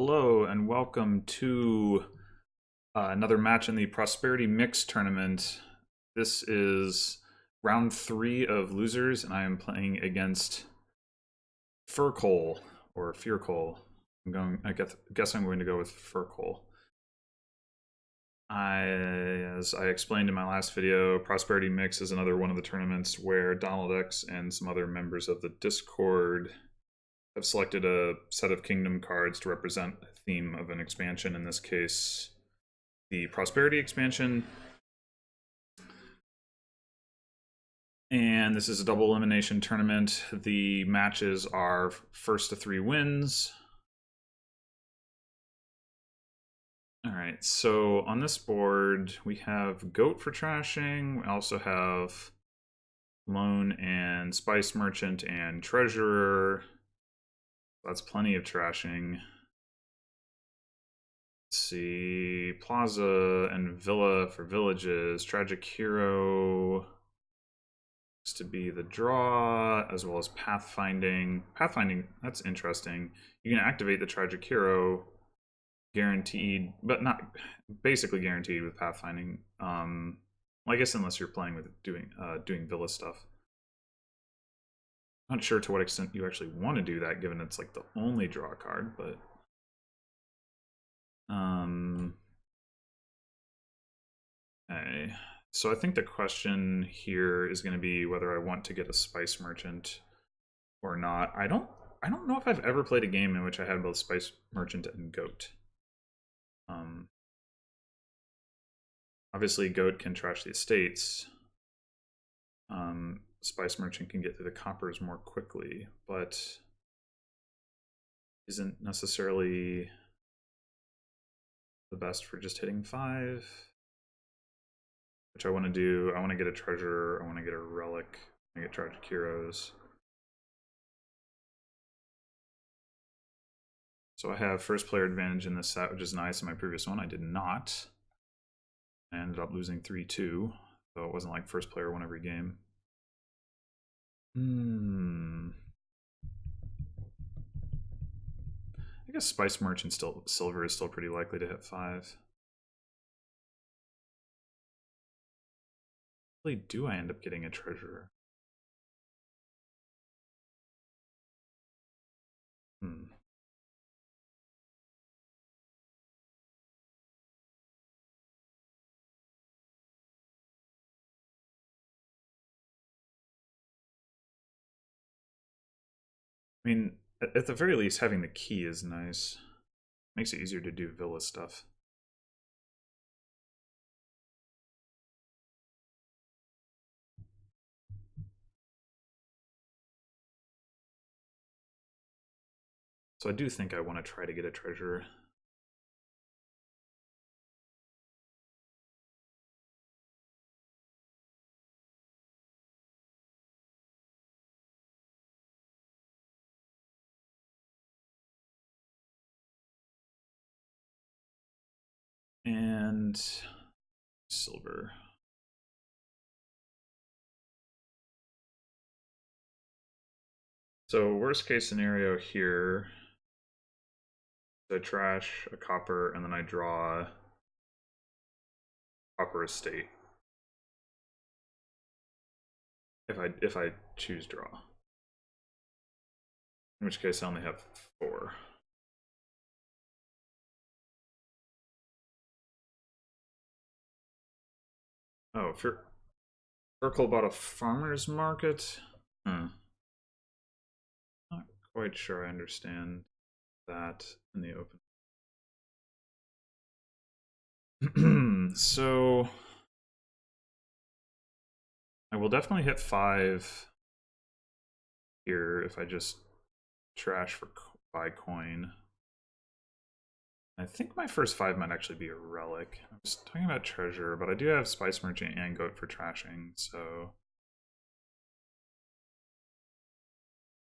Hello and welcome to another match in the Prosperity Mix tournament. This is round 3 of losers, and I am playing against Fircoal or Fircoal. I guess I'm going to go with Fircoal. As I explained in my last video, Prosperity Mix is another one of the tournaments where Donald X and some other members of the Discord have selected a set of kingdom cards to represent a theme of an expansion, in this case, the Prosperity expansion. And this is a double elimination tournament. The matches are first to 3 wins. Alright, so on this board, we have Goat for trashing. We also have Loan and Spice Merchant and Treasurer. That's plenty of trashing. Let's see, Plaza and Villa for villages. Tragic Hero is to be the draw, as well as Pathfinding. Pathfinding, that's interesting. You can activate the Tragic Hero, guaranteed, but not basically guaranteed with Pathfinding. Well, I guess unless you're playing with doing Villa stuff. Not sure to what extent you actually want to do that, given it's like the only draw card, but okay. So I think the question here is going to be whether I want to get a Spice Merchant or not. I don't know if I've ever played a game in which I had both Spice Merchant and Goat. Obviously, Goat can trash the estates. Spice Merchant can get through the coppers more quickly, but isn't necessarily the best for just hitting 5. Which I want to do. I want to get a treasure. I want to get a relic. I get tragic heroes. So I have first player advantage in this set, which is nice. In my previous one, I did not. I ended up losing 3-2, so it wasn't like first player won every game. I guess Spice Merchant silver is still pretty likely to hit 5. Really, do I end up getting a treasurer? I mean, at the very least, having the key is nice. Makes it easier to do Villa stuff. So I do think I want to try to get a treasurer. And silver. So worst case scenario here, I trash a copper and then I draw copper estate. If I choose draw. In which case I only have 4. Oh, Fircoal bought a farmer's market? Not quite sure I understand that in the open. So I will definitely hit 5 here if I just trash for buy coin. I think my first 5 might actually be a relic. I was talking about treasure, but I do have Spice Merchant and Goat for trashing, so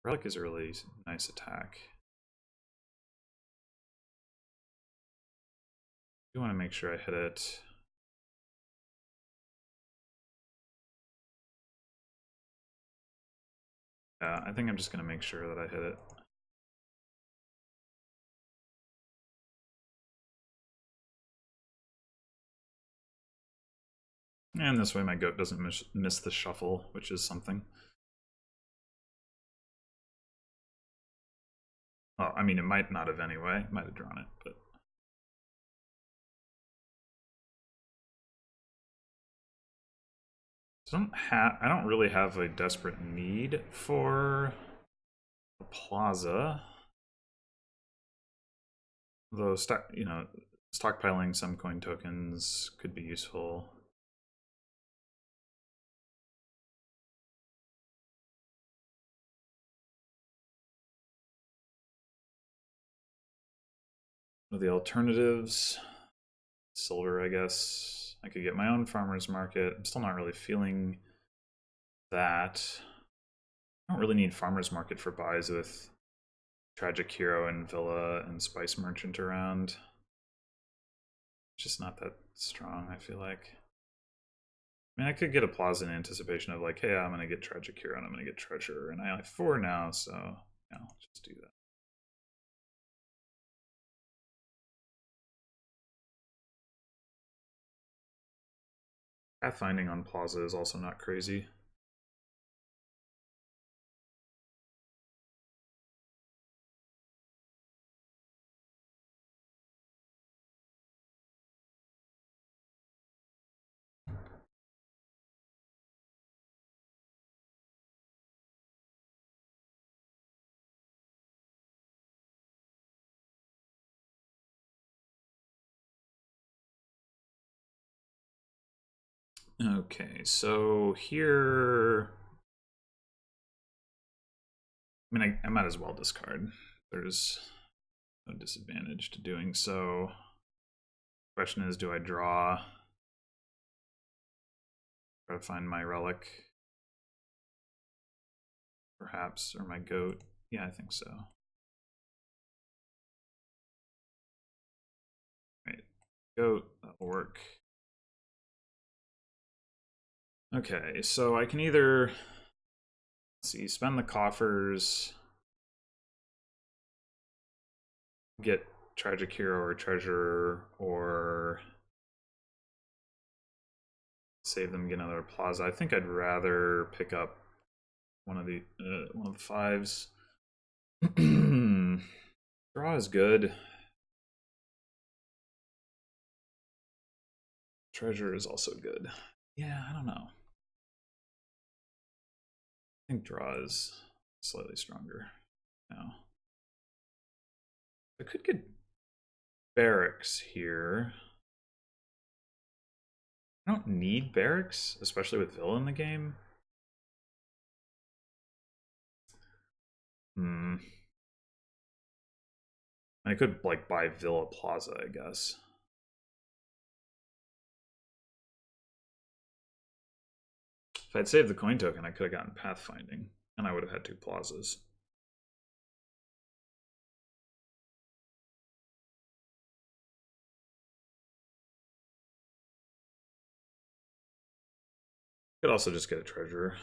relic is a really nice attack. I do want to make sure I hit it. Yeah, I think I'm just going to make sure that I hit it. And this way my goat doesn't miss the shuffle, which is something. Well, I mean, it might not have anyway. It might have drawn it, but... I don't really have a desperate need for a plaza. Though, stockpiling some coin tokens could be useful. What are the alternatives? Silver, I guess. I could get my own farmer's market. I'm still not really feeling that. I don't really need farmer's market for buys with Tragic Hero and Villa and Spice Merchant around. It's just not that strong, I feel like. I mean, I could get a plaza in anticipation of like, hey, I'm going to get Tragic Hero and I'm going to get Treasure, and I have 4 now, so yeah, I'll just do that. Pathfinding on plaza is also not crazy. Okay, so here... I mean, I might as well discard. There's no disadvantage to doing so. Question is, do I draw? Try to find my relic. Perhaps, or my goat. Yeah, I think so. Right, goat, that'll work. Okay, so I can either, let's see, spend the coffers, get Tragic Hero or Treasure, or save them, get another plaza. I think I'd rather pick up one of the 5s. Draw is good. Treasure is also good. Yeah, I don't know. I think draw is slightly stronger now. I could get barracks here. I don't need barracks, especially with Villa in the game. I could like buy Villa Plaza, I guess. If I'd saved the coin token, I could have gotten Pathfinding, and I would have had 2 plazas. Could also just get a treasurer.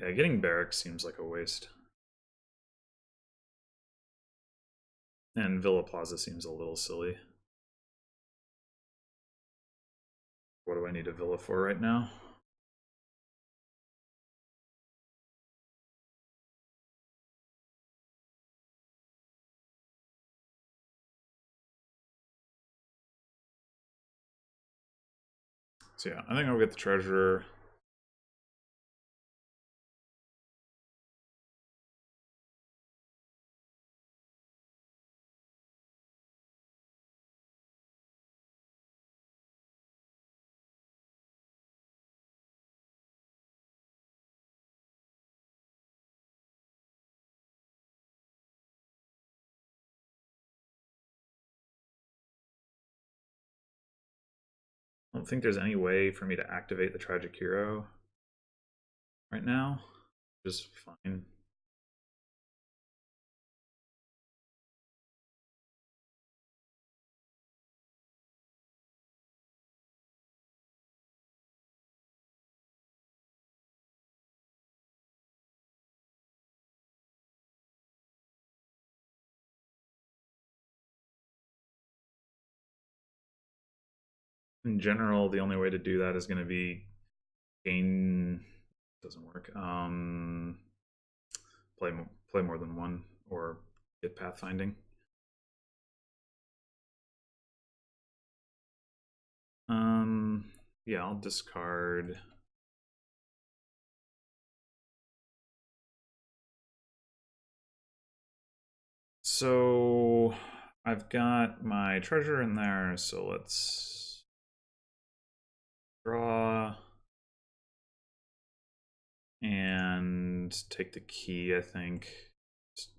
Yeah, getting barracks seems like a waste. And Villa Plaza seems a little silly. What do I need a villa for right now? So yeah, I think I'll get the treasurer. I don't think there's any way for me to activate the Tragic Hero right now. Just fine. in general, the only way to do that is going to be gain. Doesn't work. Play more than one or get pathfinding. Yeah, I'll discard. So I've got my treasure in there, so let's draw and take the key, I think. Just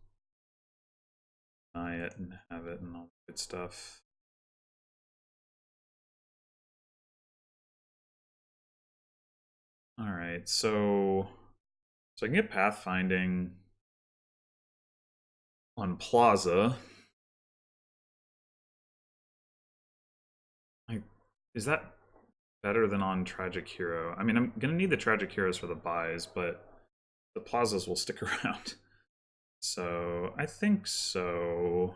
buy it and have it and all the good stuff. All right, so I can get pathfinding on Plaza. Is that better than on Tragic Hero? I mean, I'm gonna need the Tragic Heroes for the buys, but the Plazas will stick around. So I think so.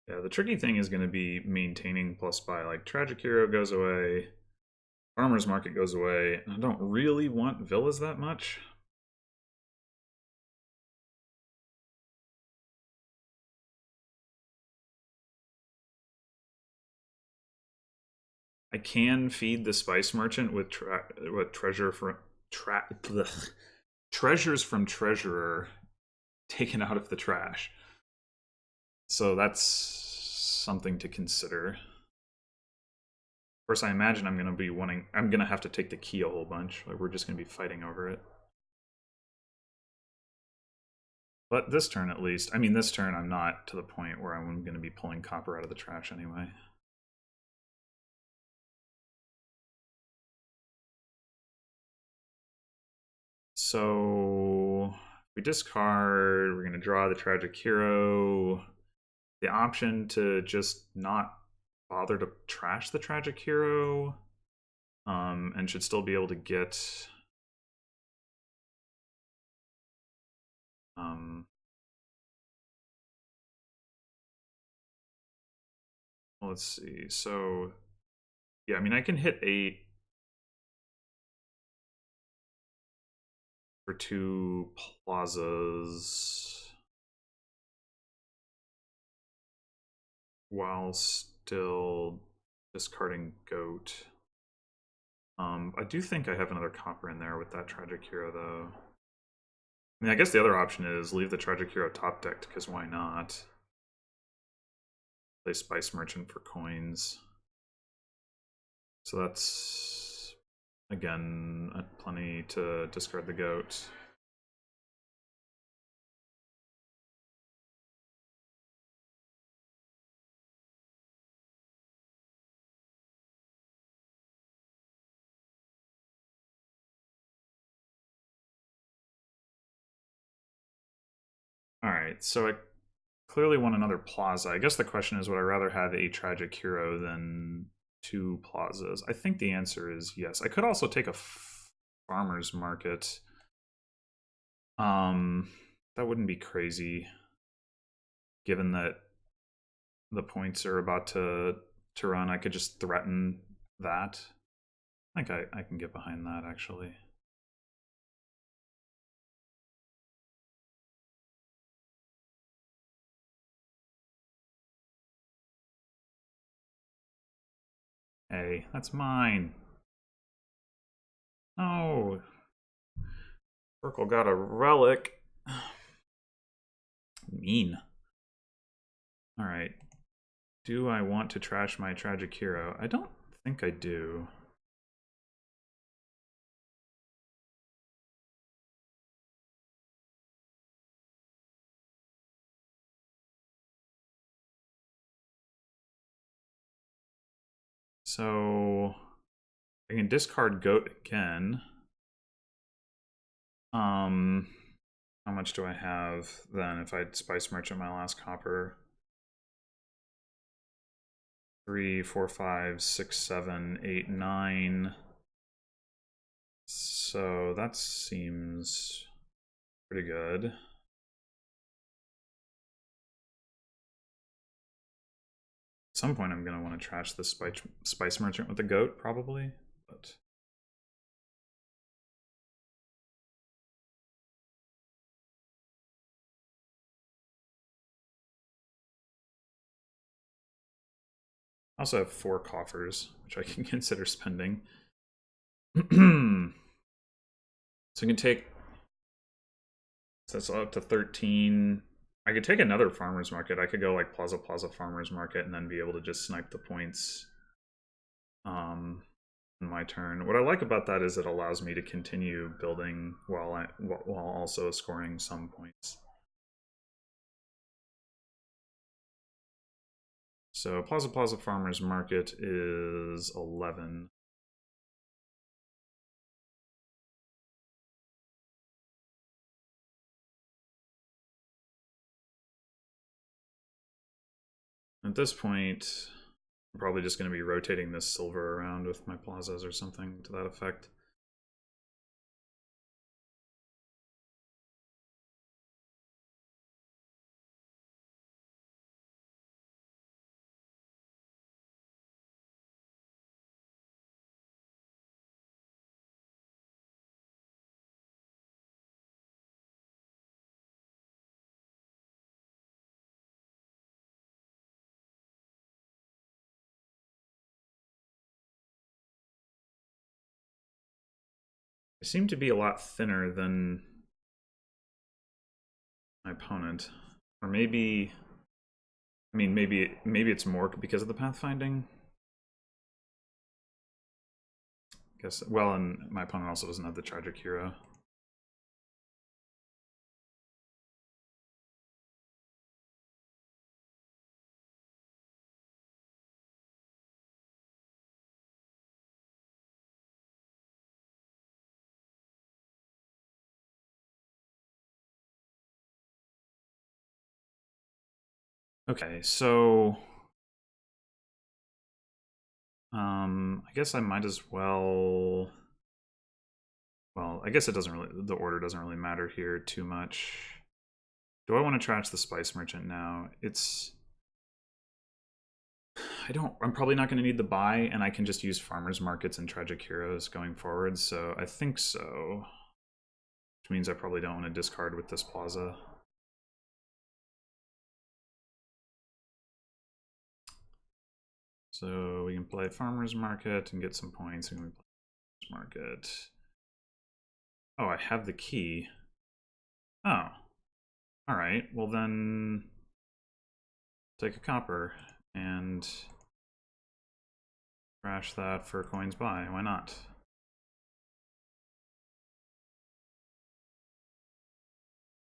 Yeah, the tricky thing is going to be maintaining plus buy. Like Tragic Hero goes away, Farmer's Market goes away, and I don't really want villas that much. I can feed the Spice Merchant with treasure from treasures from Treasurer taken out of the trash. So that's something to consider. Of course, I imagine I'm going to have to take the key a whole bunch. Like, we're just going to be fighting over it. But this turn, at least, I mean, this turn I'm not to the point where I'm going to be pulling copper out of the trash anyway. So we discard, we're going to draw the Tragic Hero. The option to just not bother to trash the Tragic Hero, and should still be able to get let's see. So yeah, I mean, I can hit 8 for 2 plazas while still discarding goat. I do think I have another copper in there with that Tragic Hero, though. I mean, I guess the other option is leave the Tragic Hero top decked, because why not? Play Spice Merchant for coins. So that's, again, plenty to discard the goat. Alright, so I clearly want another plaza. I guess the question is, would I rather have a Tragic Hero than 2 plazas? I think the answer is yes. I could also take a farmer's market. That wouldn't be crazy, given that the points are about to run. I could just threaten that. I think I can get behind that, actually. Hey, that's mine. Oh, Fircoal got a relic. Mean. Alright. Do I want to trash my Tragic Hero? I don't think I do. So I can discard goat again. How much do I have then if I spice merchant my last copper? 3, 4, 5, 6, 7, 8, 9. So that seems pretty good. At some point I'm going to want to trash the spice merchant with the goat, probably. But I also have 4 coffers, which I can consider spending. So I can take... So that's up to 13. I could take another farmer's market. I could go like Plaza farmer's market and then be able to just snipe the points in my turn. What I like about that is it allows me to continue building while also scoring some points. So Plaza farmer's market is 11. At this point, I'm probably just going to be rotating this silver around with my plazas or something to that effect. I seem to be a lot thinner than my opponent. Or maybe... I mean, maybe it's more because of the pathfinding. I guess, well, and my opponent also doesn't have the tragic hero. Okay, so I guess I might as well. Well, I guess it doesn't really. The order doesn't really matter here too much. Do I want to trash the spice merchant now? It's. I don't. I'm probably not going to need the buy, and I can just use farmers markets and tragic heroes going forward. So I think so. Which means I probably don't want to discard with this plaza. So we can play farmers market and get some points. And we play farmers market. Oh, I have the key. Oh. Alright, well then take a copper and trash that for coins buy. Why not?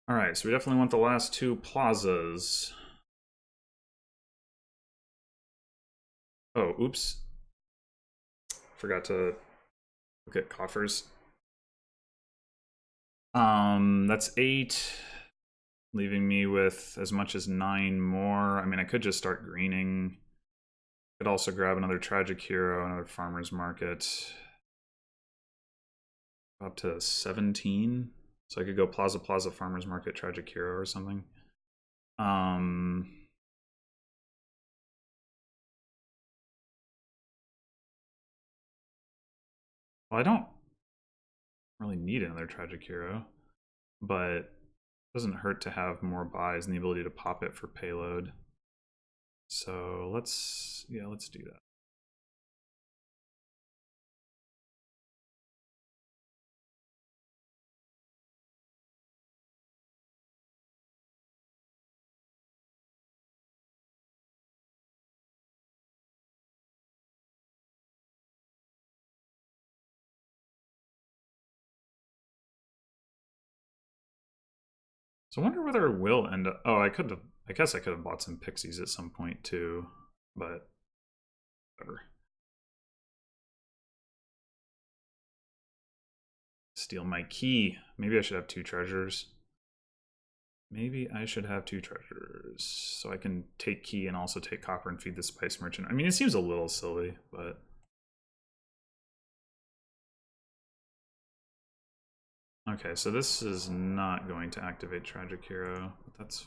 Alright, so we definitely want the last 2 plazas. Oh, oops. Forgot to look at coffers. That's 8, leaving me with as much as 9 more. I mean, I could just start greening. Could also grab another tragic hero, another farmer's market. Up to 17. So I could go Plaza farmer's market, tragic hero or something. Well, I don't really need another tragic hero, but it doesn't hurt to have more buys and the ability to pop it for payload. So let's do that. So I wonder whether it will end up. Oh, I guess I could have bought some pixies at some point too, but whatever. steal my key. Maybe I should have 2 treasures. Maybe I should have 2 treasures. So I can take key and also take copper and feed the spice merchant. I mean, it seems a little silly, but... Okay, so this is not going to activate Tragic Hero. But that's...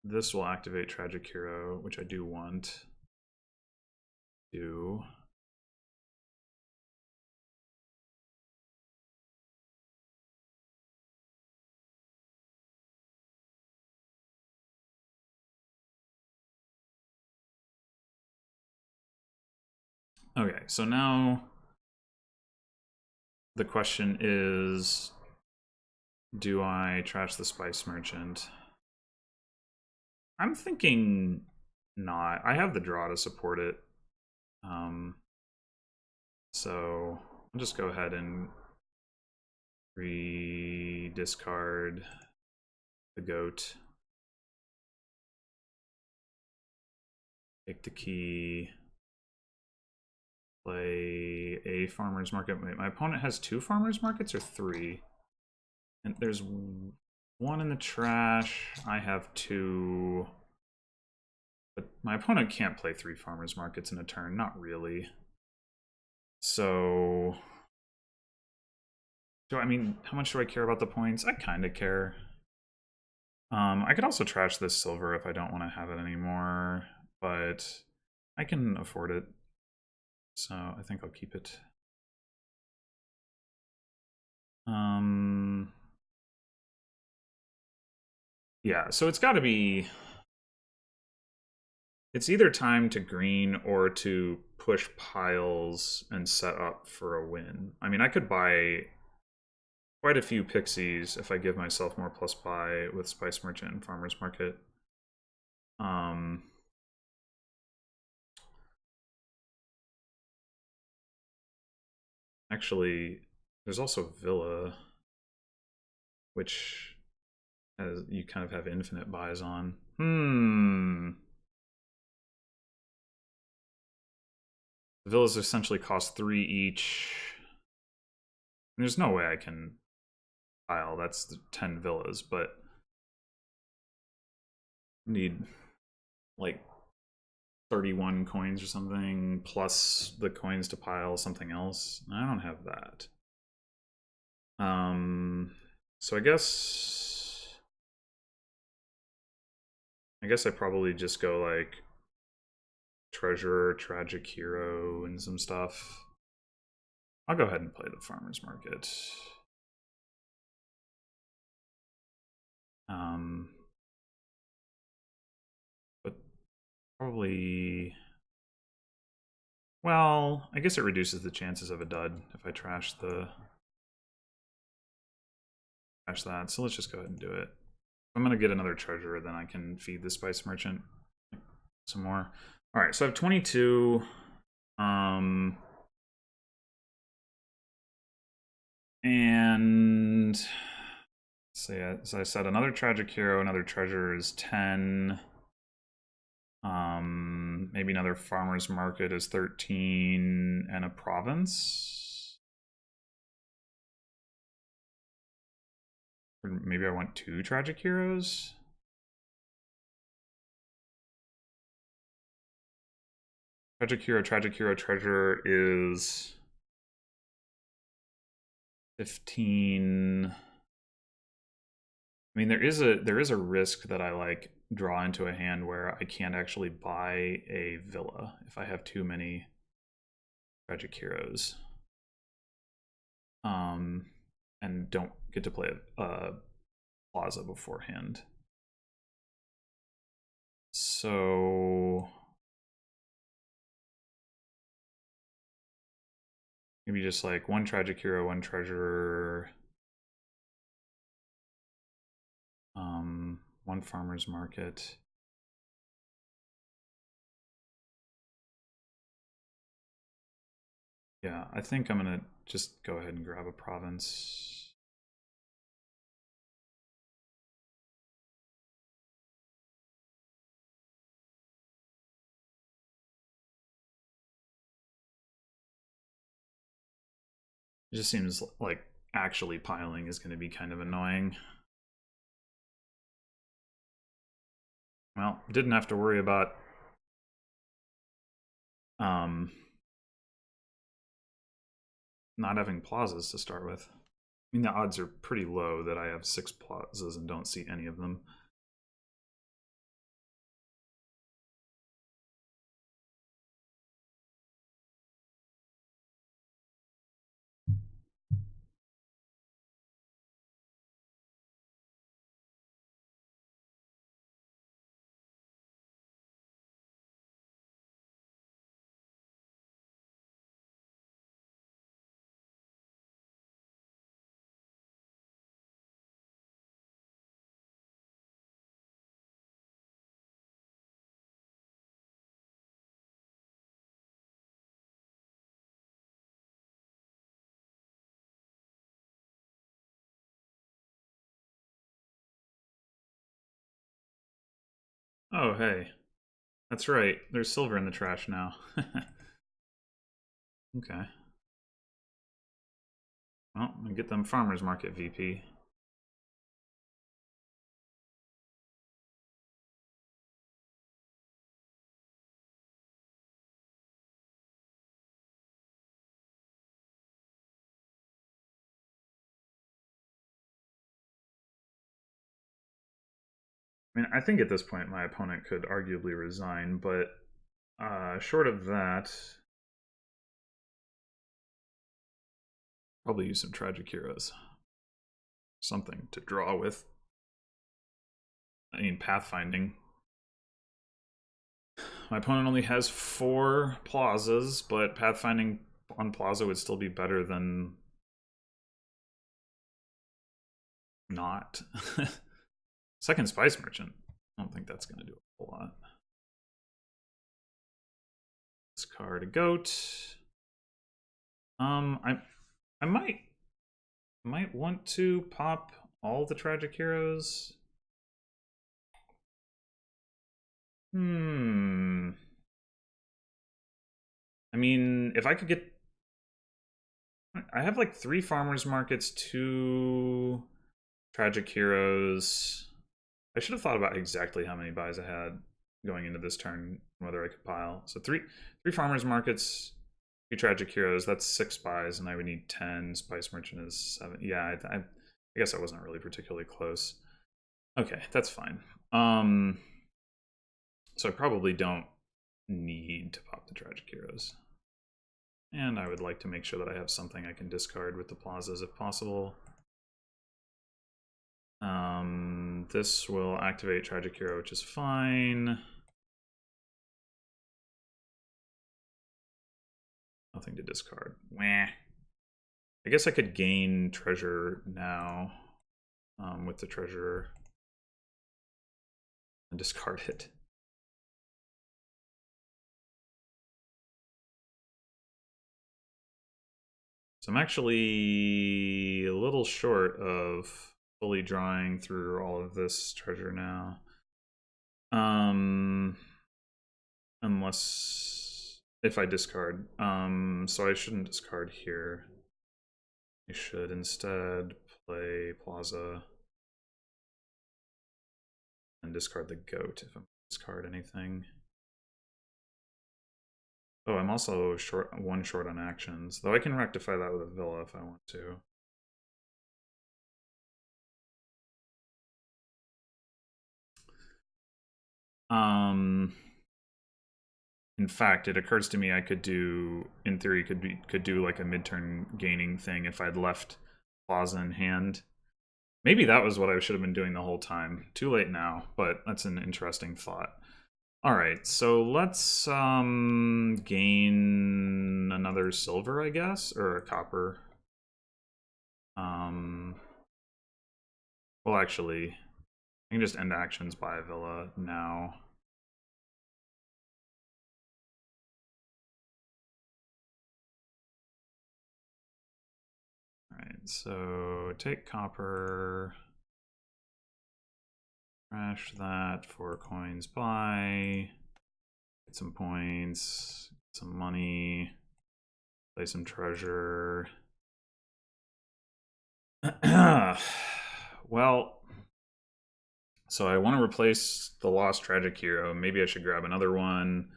This will activate Tragic Hero, which I do want. Do... Okay, so now the question is, do I trash the spice merchant? I'm thinking not. I have the draw to support it. So I'll just go ahead and discard the goat. Take the key. Play a farmer's market. Wait, my opponent has 2 farmer's markets or 3? And there's 1 in the trash. I have 2. But my opponent can't play 3 farmer's markets in a turn. Not really. So... I mean, how much do I care about the points? I kind of care. I could also trash this silver if I don't want to have it anymore. But I can afford it. So I think I'll keep it. Yeah, so it's got to be... It's either time to green or to push piles and set up for a win. I mean, I could buy quite a few pixies if I give myself more plus buy with Spice Merchant and Farmer's Market. Actually, there's also Villa, which has, you kind of have infinite buys on. The villas essentially cost 3 each. There's no way I can pile. That's 10 villas, but need like 31 coins or something, plus the coins to pile something else. I don't have that. So I guess I probably just go like Treasurer, Tragic Hero, and some stuff. I'll go ahead and play the Farmer's Market. But probably... Well, I guess it reduces the chances of a dud if I trash that. So let's just go ahead and do it. If I'm gonna get another treasurer, then I can feed the Spice Merchant some more. All right, so I have 22. And so yeah, as I said, another Tragic Hero, another treasure is 10. Maybe another Farmer's Market is 13, and a province. Or maybe I want 2 Tragic Heroes. Tragic Hero, treasure is 15. I mean, there is a risk that I like draw into a hand where I can't actually buy a villa if I have too many Tragic Heroes. And don't get to play a plaza beforehand. So maybe just like 1 Tragic Hero, 1 treasurer, 1 Farmer's Market. Yeah, I think I'm gonna just go ahead and grab a province. It just seems like actually piling is going to be kind of annoying. Well, didn't have to worry about not having plazas to start with. I mean, the odds are pretty low that I have 6 plazas and don't see any of them. Oh, hey. That's right. There's silver in the trash now. Okay. Well, I get them farmers market VP. I mean, I think at this point my opponent could arguably resign, but short of that, probably use some tragic heroes. Something to draw with. I mean, pathfinding. My opponent only has 4 plazas, but pathfinding on plaza would still be better than not. Second Spice Merchant. I don't think that's going to do a whole lot. Discard a goat. I might want to pop all the tragic heroes. I mean, if I could get, I have like 3 farmers markets, 2 tragic heroes. I should have thought about exactly how many buys I had going into this turn, whether I could pile. So three farmers markets, 2 tragic heroes. That's 6 buys, and I would need 10. Spice Merchant is 7. Yeah, I guess I wasn't really particularly close. Okay, that's fine. So I probably don't need to pop the tragic heroes. And I would like to make sure that I have something I can discard with the plazas if possible. This will activate tragic hero, which is fine. Nothing to discard. Wah. I guess I could gain treasure now with the treasurer and discard it. So I'm actually a little short of fully drawing through all of this treasure now. Unless if I discard. So I shouldn't discard here. I should instead play Plaza and discard the goat if I'm discard anything. Oh, I'm also one short on actions, though I can rectify that with a villa if I want to. In fact, it occurs to me I could do, in theory, could do like a mid-turn gaining thing if I'd left Plaza in hand. Maybe that was what I should have been doing the whole time. Too late now, but that's an interesting thought. All right, so let's gain another silver, I guess, or a copper. Well, actually, I can just end actions by a villa now. All right, so take copper, trash that, 4 coins, buy, get some points, get some money, play some treasure. Well, so I want to replace the Lost Tragic Hero. Maybe I should grab another one.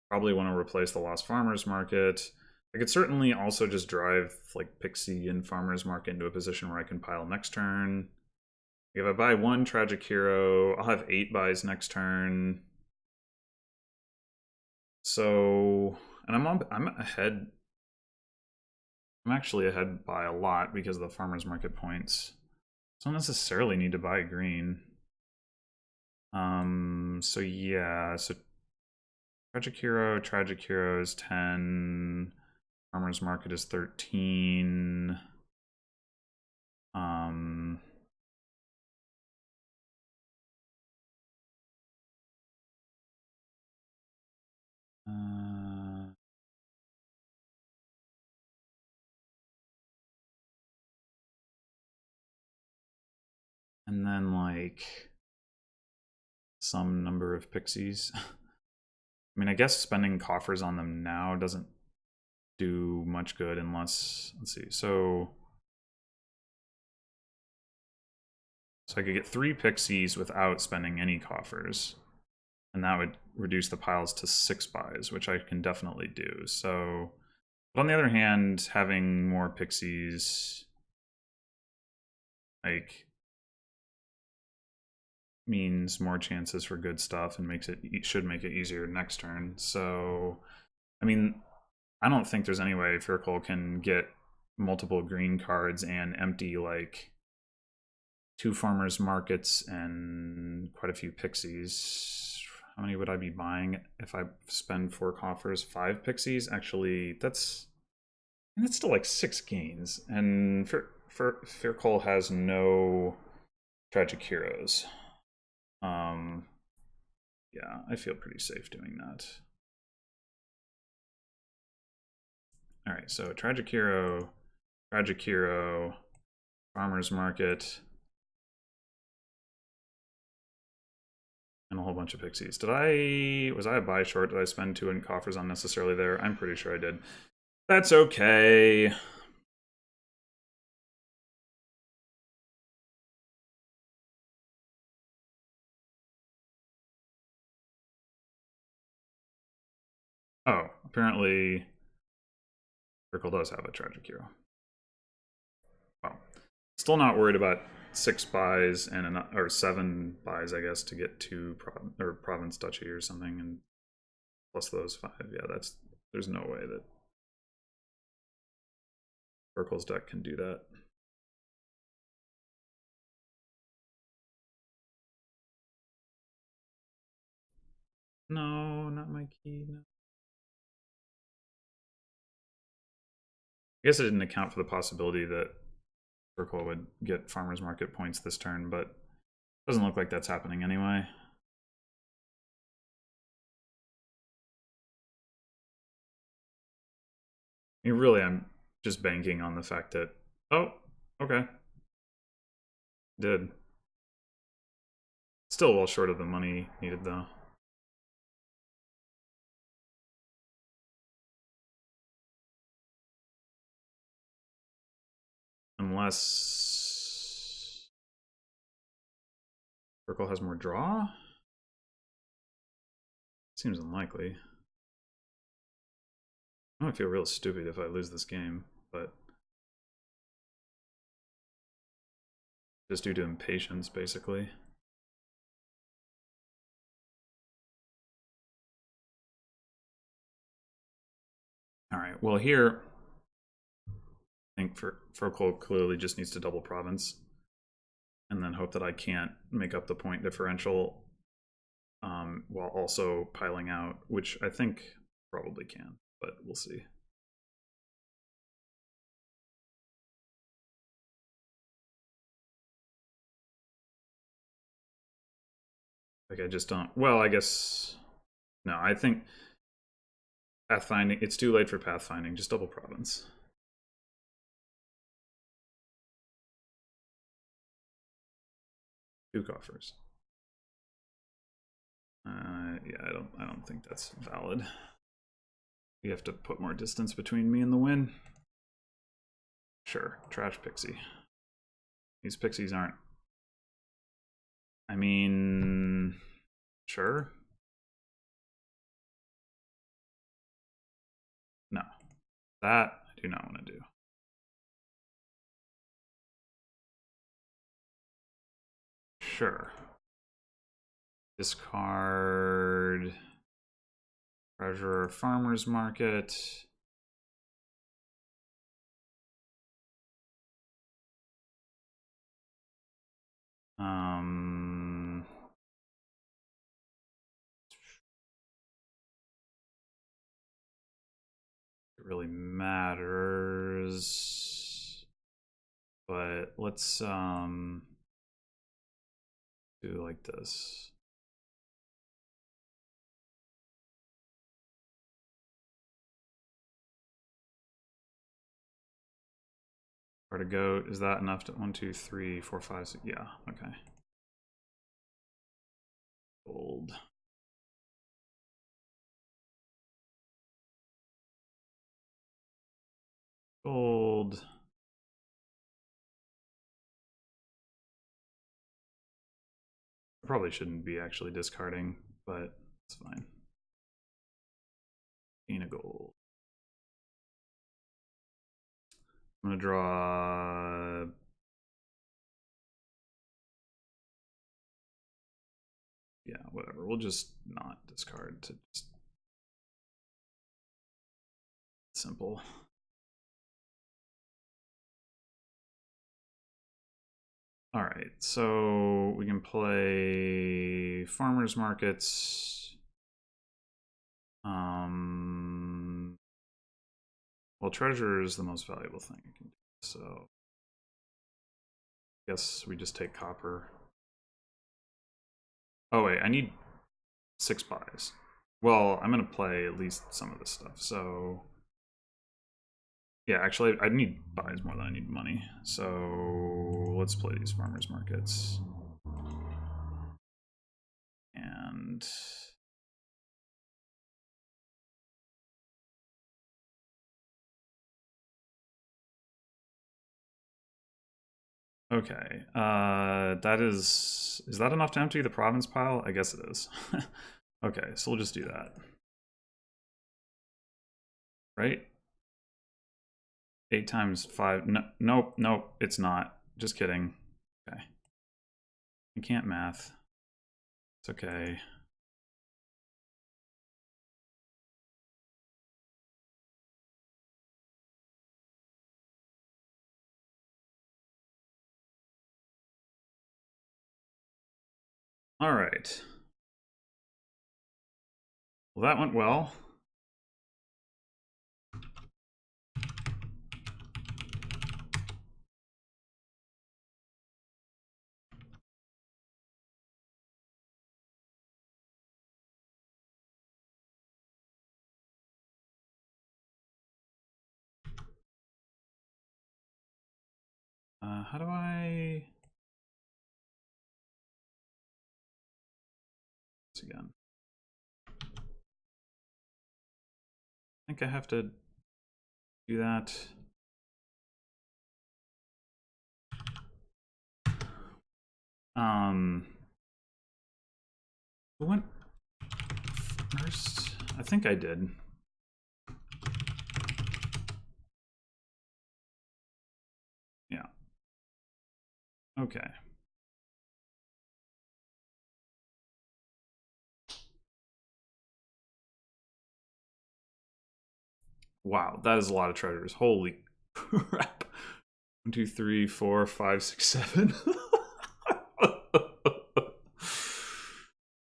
Probably want to replace the Lost Farmer's Market. I could certainly also just drive like Pixie and Farmer's Market into a position where I can pile next turn. If I buy one Tragic Hero, I'll have 8 buys next turn. So, and I'm ahead. I'm actually ahead by a lot because of the Farmer's Market points. So I don't necessarily need to buy green. So yeah, so Tragic Hero is 10. Farmer's Market is 13. Um, uh, and then like some number of pixies. I mean, I guess spending coffers on them now doesn't do much good unless, let's see, so I could get 3 pixies without spending any coffers, and that would reduce the piles to 6 buys, which I can definitely do. So, but on the other hand, having more pixies like means more chances for good stuff and should make it easier next turn. So, I mean, I don't think there's any way Fircoal can get multiple green cards and empty like 2 farmers markets and quite a few pixies. How many would I be buying if I spend 4 coffers? 5 pixies? Actually, that's still like 6 gains. And Fircoal has no tragic heroes. Yeah, I feel pretty safe doing that. All right, so tragic hero, farmer's market, and a whole bunch of pixies. Was I a buy short? Did I spend 2 in coffers unnecessarily there? I'm pretty sure I did. That's okay. Oh, apparently Fircoal does have a tragic hero. Well, still not worried about 6 buys and or 7 buys, I guess, to get to province duchy or something, and plus those 5. Yeah, there's no way that Fircoal's deck can do that. No, not my key. No. I guess I didn't account for the possibility that Fircoal would get farmer's market points this turn, but it doesn't look like that's happening anyway. I mean, really, I'm just banking on the fact that, oh, okay, did. Still well short of the money needed, though. Unless Fircoal has more draw? Seems unlikely. I might feel real stupid if I lose this game, but just due to impatience, basically. All right, well here, I think Fircoal clearly just needs to double province and then hope that I can't make up the point differential while also piling out, which I think probably can, but we'll see. Like I just don't, well, I guess, no, I think pathfinding, it's too late for pathfinding, just double province. Two coffers. Yeah, I don't think that's valid. You have to put more distance between me and the win. Sure, trash pixie. These pixies aren't. I mean, sure. No, that I do not want to do. Sure. Discard Treasurer Farmer's Market. It really matters. But let's do like this. Or to go, is that enough to 1, 2, 3, 4, 5, 6? Yeah, okay. Gold. Gold. I probably shouldn't be actually discarding, but it's fine. Gain a gold. I'm gonna draw. Yeah, whatever. We'll just not discard to just simple. All right, so we can play farmers markets. Well, treasure is the most valuable thing I can do, so I guess we just take copper. Oh wait, I need 6 buys. Well, I'm gonna play at least some of this stuff, so yeah, actually I need buys more than I need money. So let's play these farmers markets. And okay, that is that enough to empty the province pile? I guess it is. Okay, so we'll just do that. Right? 8 times 5. No, nope, nope, it's not. Just kidding. Okay. You can't math. It's okay. All right. Well, that went well. How do I... This again. I think I have to do that. Who went first? I think I did. Yeah. Okay. Wow, that is a lot of treasures. Holy crap. 1, 2, 3, 4, 5, 6, 7.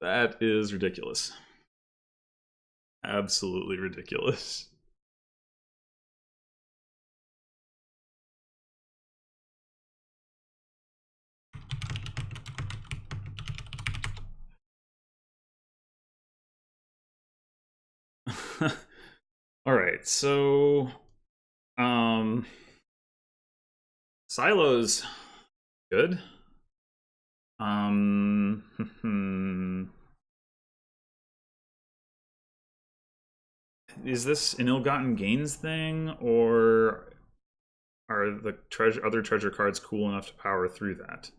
That is ridiculous. Absolutely ridiculous. All right, so silos good. Is this an ill-gotten gains thing, or are the other treasure cards cool enough to power through that?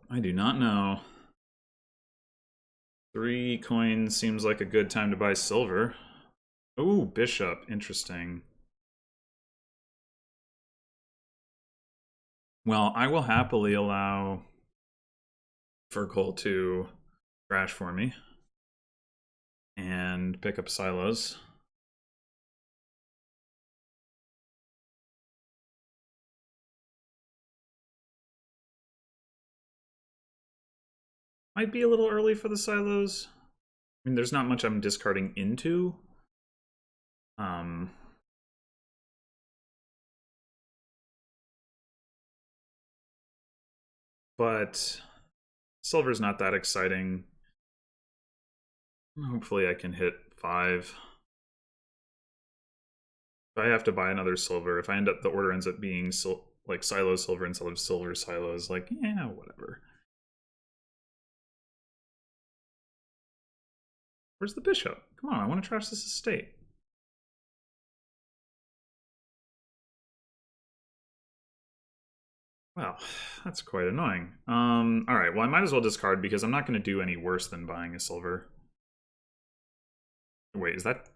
I do not know. 3 coins seems like a good time to buy silver. Ooh, bishop. Interesting. Well, I will happily allow Fircoal to crash for me and pick up silos. Might be a little early for the silos. I mean, there's not much I'm discarding into. But silver's not that exciting. Hopefully I can hit 5. If I have to buy another silver, if I end up, the order ends up being like silo silver instead of silver silos, like, yeah, whatever. Where's the bishop? Come on, I want to trash this estate. Well, that's quite annoying. Alright, well I might as well discard because I'm not going to do any worse than buying a silver. Wait, is that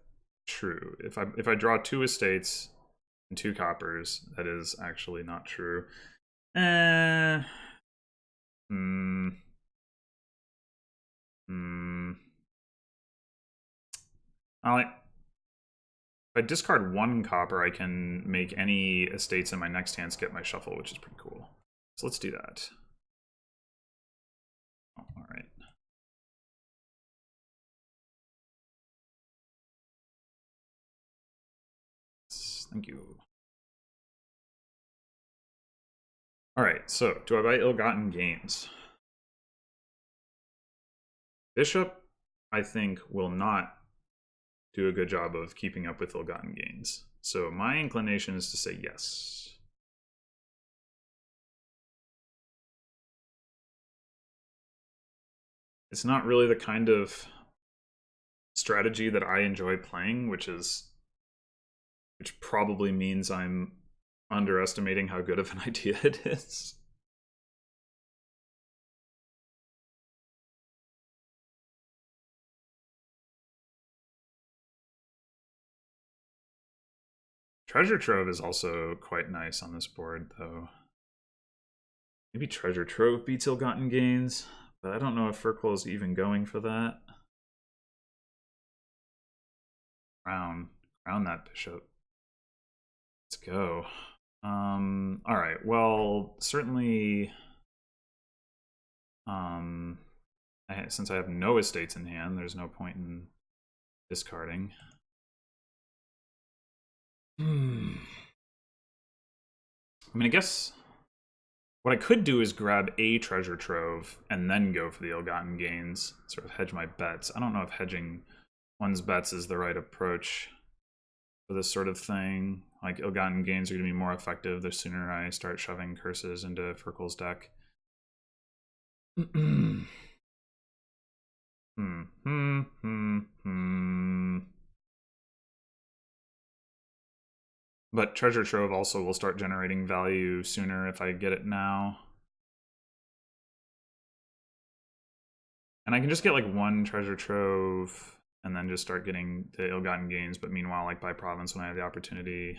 true? If I draw 2 estates and 2 coppers, that is actually not true. Eh. Hmm. Hmm. If I discard 1 copper, I can make any estates in my next hand skip my shuffle, which is pretty cool. So let's do that. Oh, all right. Thank you. All right, so do I buy ill-gotten gains? Bishop, I think, will not do a good job of keeping up with ill-gotten gains. So my inclination is to say yes. It's not really the kind of strategy that I enjoy playing, which probably means I'm underestimating how good of an idea it is. Treasure Trove is also quite nice on this board, though. Maybe Treasure Trove beats ill-gotten gains, but I don't know if Fircoal is even going for that. Crown that bishop. Let's go. All right. Well, certainly. Since I have no estates in hand, there's no point in discarding. I mean, I guess what I could do is grab a treasure trove and then go for the ill-gotten gains, sort of hedge my bets. I don't know if hedging one's bets is the right approach for this sort of thing. Like, ill-gotten gains are going to be more effective the sooner I start shoving curses into Fircoal's deck. But Treasure Trove also will start generating value sooner if I get it now. And I can just get like 1 Treasure Trove and then just start getting the ill-gotten gains, but meanwhile, like, buy province when I have the opportunity.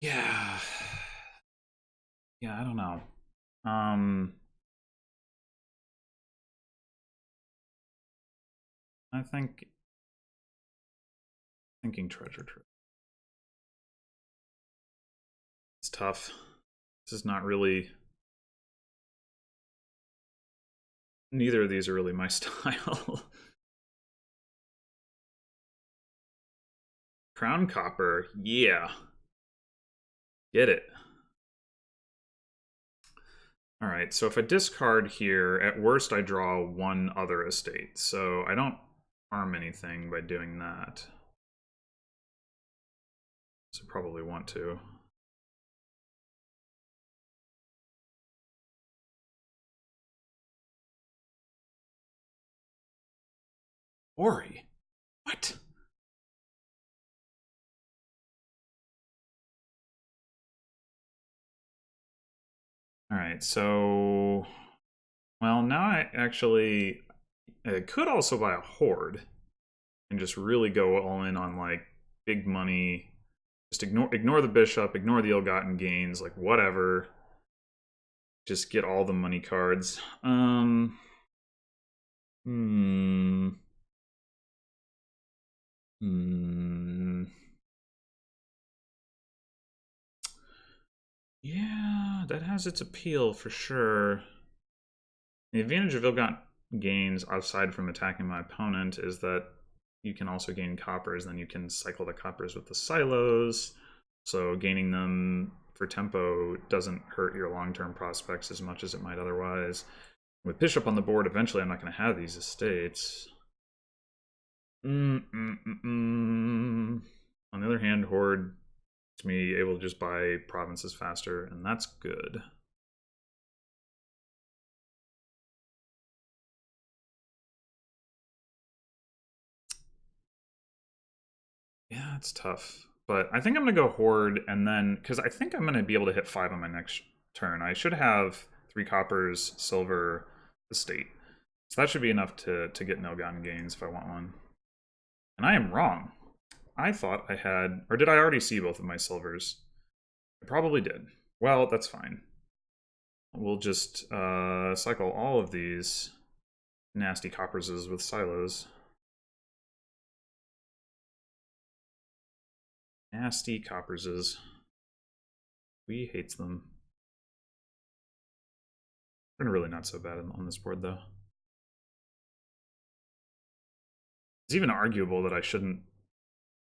Yeah. Yeah, I don't know. I think thinking Treasure Trove. It's tough. This is not really. Neither of these are really my style. Crown Copper, yeah. Get it. All right, so if I discard here, at worst I draw 1 other estate. So I don't harm anything by doing that. So probably want to. Ori? What? Alright, so... Well, now I actually... I could also buy a horde and just really go all in on, like, big money. Just ignore the bishop, ignore the ill-gotten gains, like, whatever. Just get all the money cards. Yeah, that has its appeal for sure. The advantage of ill-gotten gains, aside from attacking my opponent, is that you can also gain coppers, then you can cycle the coppers with the silos. So gaining them for tempo doesn't hurt your long-term prospects as much as it might otherwise. With bishop on the board, eventually I'm not going to have these estates. On the other hand, horde makes me able to just buy provinces faster, and that's good. Yeah, it's tough. But I think I'm going to go horde, and then, because I think I'm going to be able to hit 5 on my next turn. I should have 3 coppers, silver, estate. So that should be enough to get no-gotten gains if I want one. And I am wrong. I thought I had... Or did I already see both of my silvers? I probably did. Well, that's fine. We'll just cycle all of these nasty copperses with silos. Nasty copperses. We hates them. They're really not so bad on this board, though. It's even arguable that I shouldn't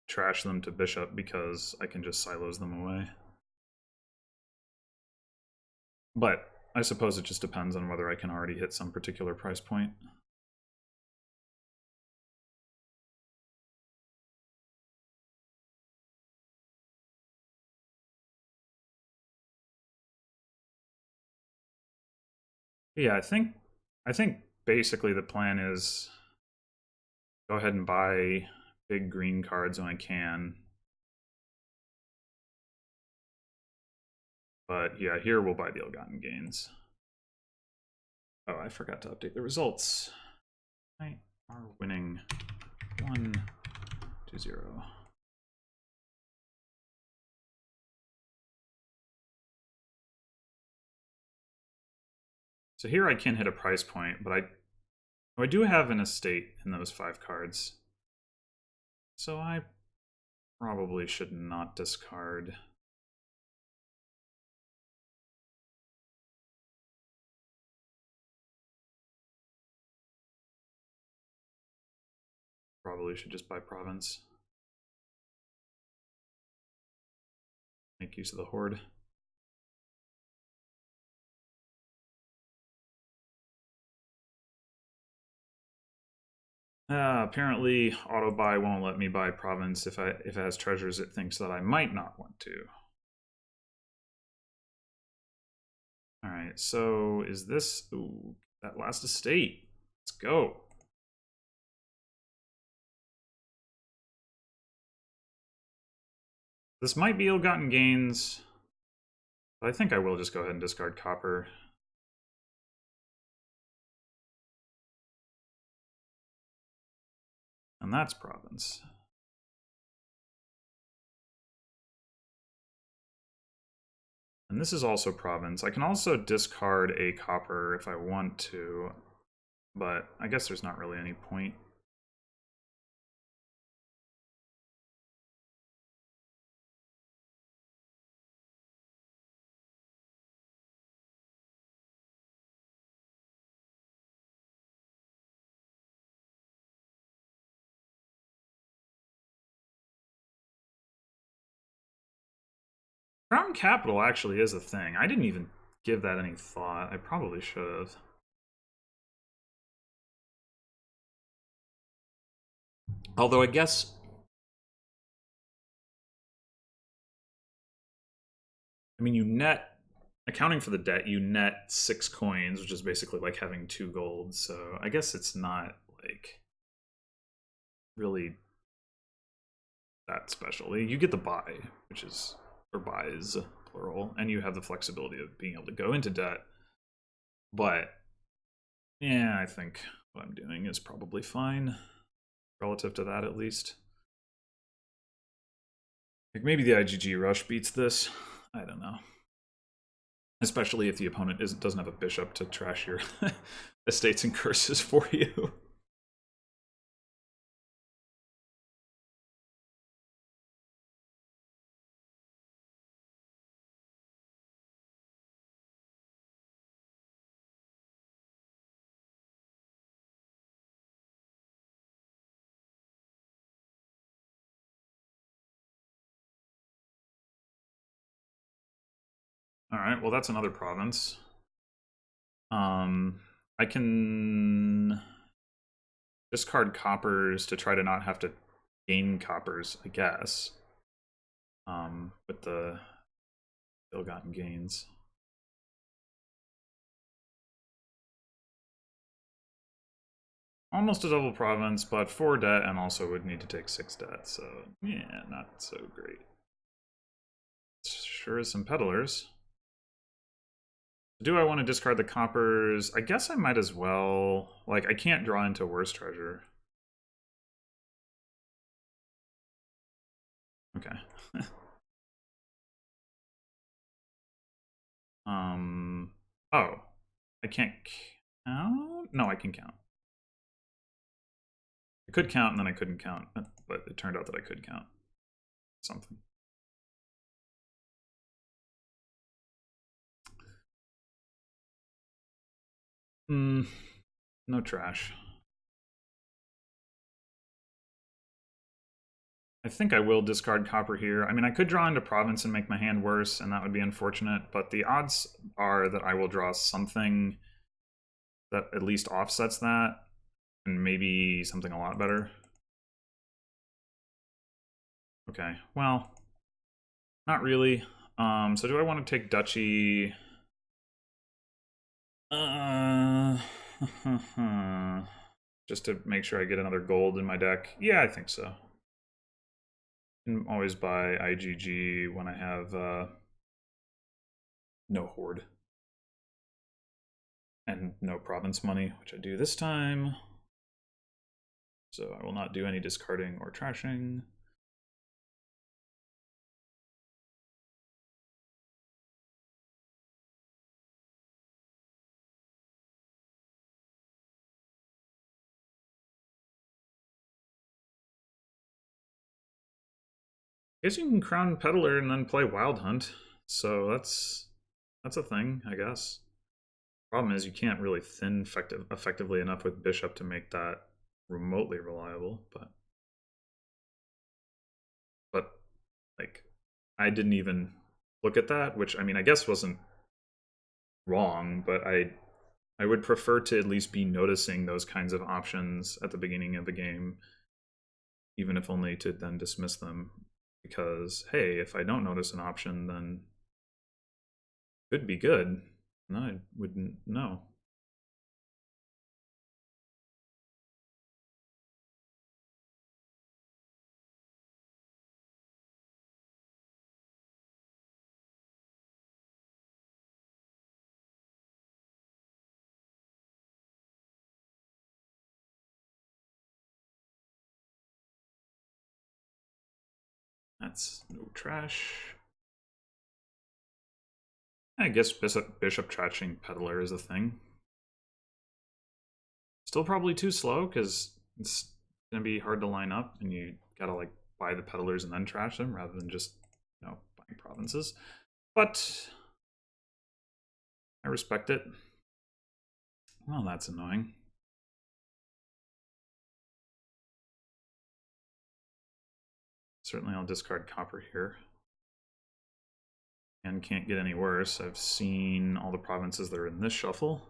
trash them to bishop because I can just silos them away. But I suppose it just depends on whether I can already hit some particular price point. Yeah, I think basically the plan is go ahead and buy big green cards when I can. But yeah, here we'll buy the ill-gotten gains. Oh, I forgot to update the results. I are winning 1-0. So here I can hit a price point, but I do have an estate in those 5 cards. So I probably should not discard. Probably should just buy province. Make use of the horde. Apparently, auto buy won't let me buy province if it has treasures it thinks that I might not want to. All right, so is this that last estate? Let's go. This might be ill-gotten gains, but I think I will just go ahead and discard copper. And that's province. And this is also province. I can also discard a copper if I want to, but I guess there's not really any point. Crown capital actually is a thing. I didn't even give that any thought. I probably should have. Although I guess... I mean, you net... Accounting for the debt, you net 6 coins, which is basically like having 2 gold. So I guess it's not, like, really that special. You get the buy, which is... or buys. plural, and you have the flexibility of being able to go into debt. But yeah, I think what I'm doing is probably fine relative to that, at least. Like maybe the IgG rush beats this. I don't know. Especially if the opponent doesn't have a bishop to trash your estates and curses for you. All right, well that's another province. I can discard coppers to try to not have to gain coppers, I guess. With the ill-gotten gains. Almost a double province, but 4 debt and also would need to take 6 debt, so yeah, not so great. Sure is some peddlers. Do I want to discard the coppers? I guess I might as well. Like, I can't draw into worse treasure. Okay. Oh. I can't count? No, I can count. I could count and then I couldn't count, but it turned out that I could count something. No trash. I think I will discard copper here. I mean, I could draw into province and make my hand worse, and that would be unfortunate, but the odds are that I will draw something that at least offsets that, and maybe something a lot better. Okay, well, not really. So do I want to take duchy? Just to make sure I get another gold in my deck? Yeah, I think so. Can always buy IgG when I have no horde. And no province money, which I do this time. So I will not do any discarding or trashing. I guess you can crown peddler and then play wild hunt. So that's a thing, I guess. Problem is you can't really thin effectively enough with bishop to make that remotely reliable, but like I didn't even look at that, which I mean I guess wasn't wrong, but I would prefer to at least be noticing those kinds of options at the beginning of the game, even if only to then dismiss them. Because hey, if I don't notice an option, then it could be good. And then I wouldn't know. That's no trash. I guess bishop trashing peddler is a thing. Still probably too slow because it's gonna be hard to line up, and you gotta like buy the peddlers and then trash them rather than just buying provinces. But I respect it. Well, that's annoying. Certainly, I'll discard copper here. And can't get any worse. I've seen all the provinces that are in this shuffle.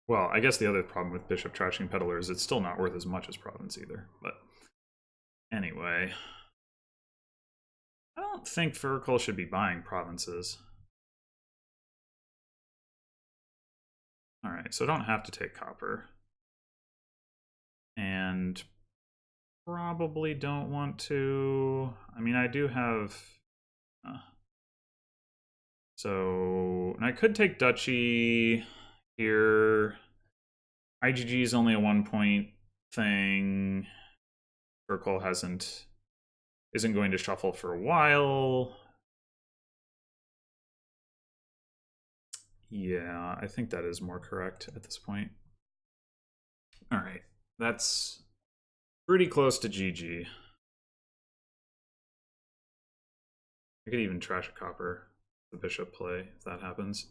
Well, I guess the other problem with bishop trashing peddler is it's still not worth as much as province either. But anyway, I don't think Fircoal should be buying provinces. Alright, so I don't have to take copper. And probably don't want to... I mean, I do have... so... And I could take duchy here. IGG is only a 1-point thing. Fircoal isn't going to shuffle for a while. Yeah, I think that is more correct at this point. All right, that's pretty close to GG. I could even trash a copper, the bishop play, if that happens.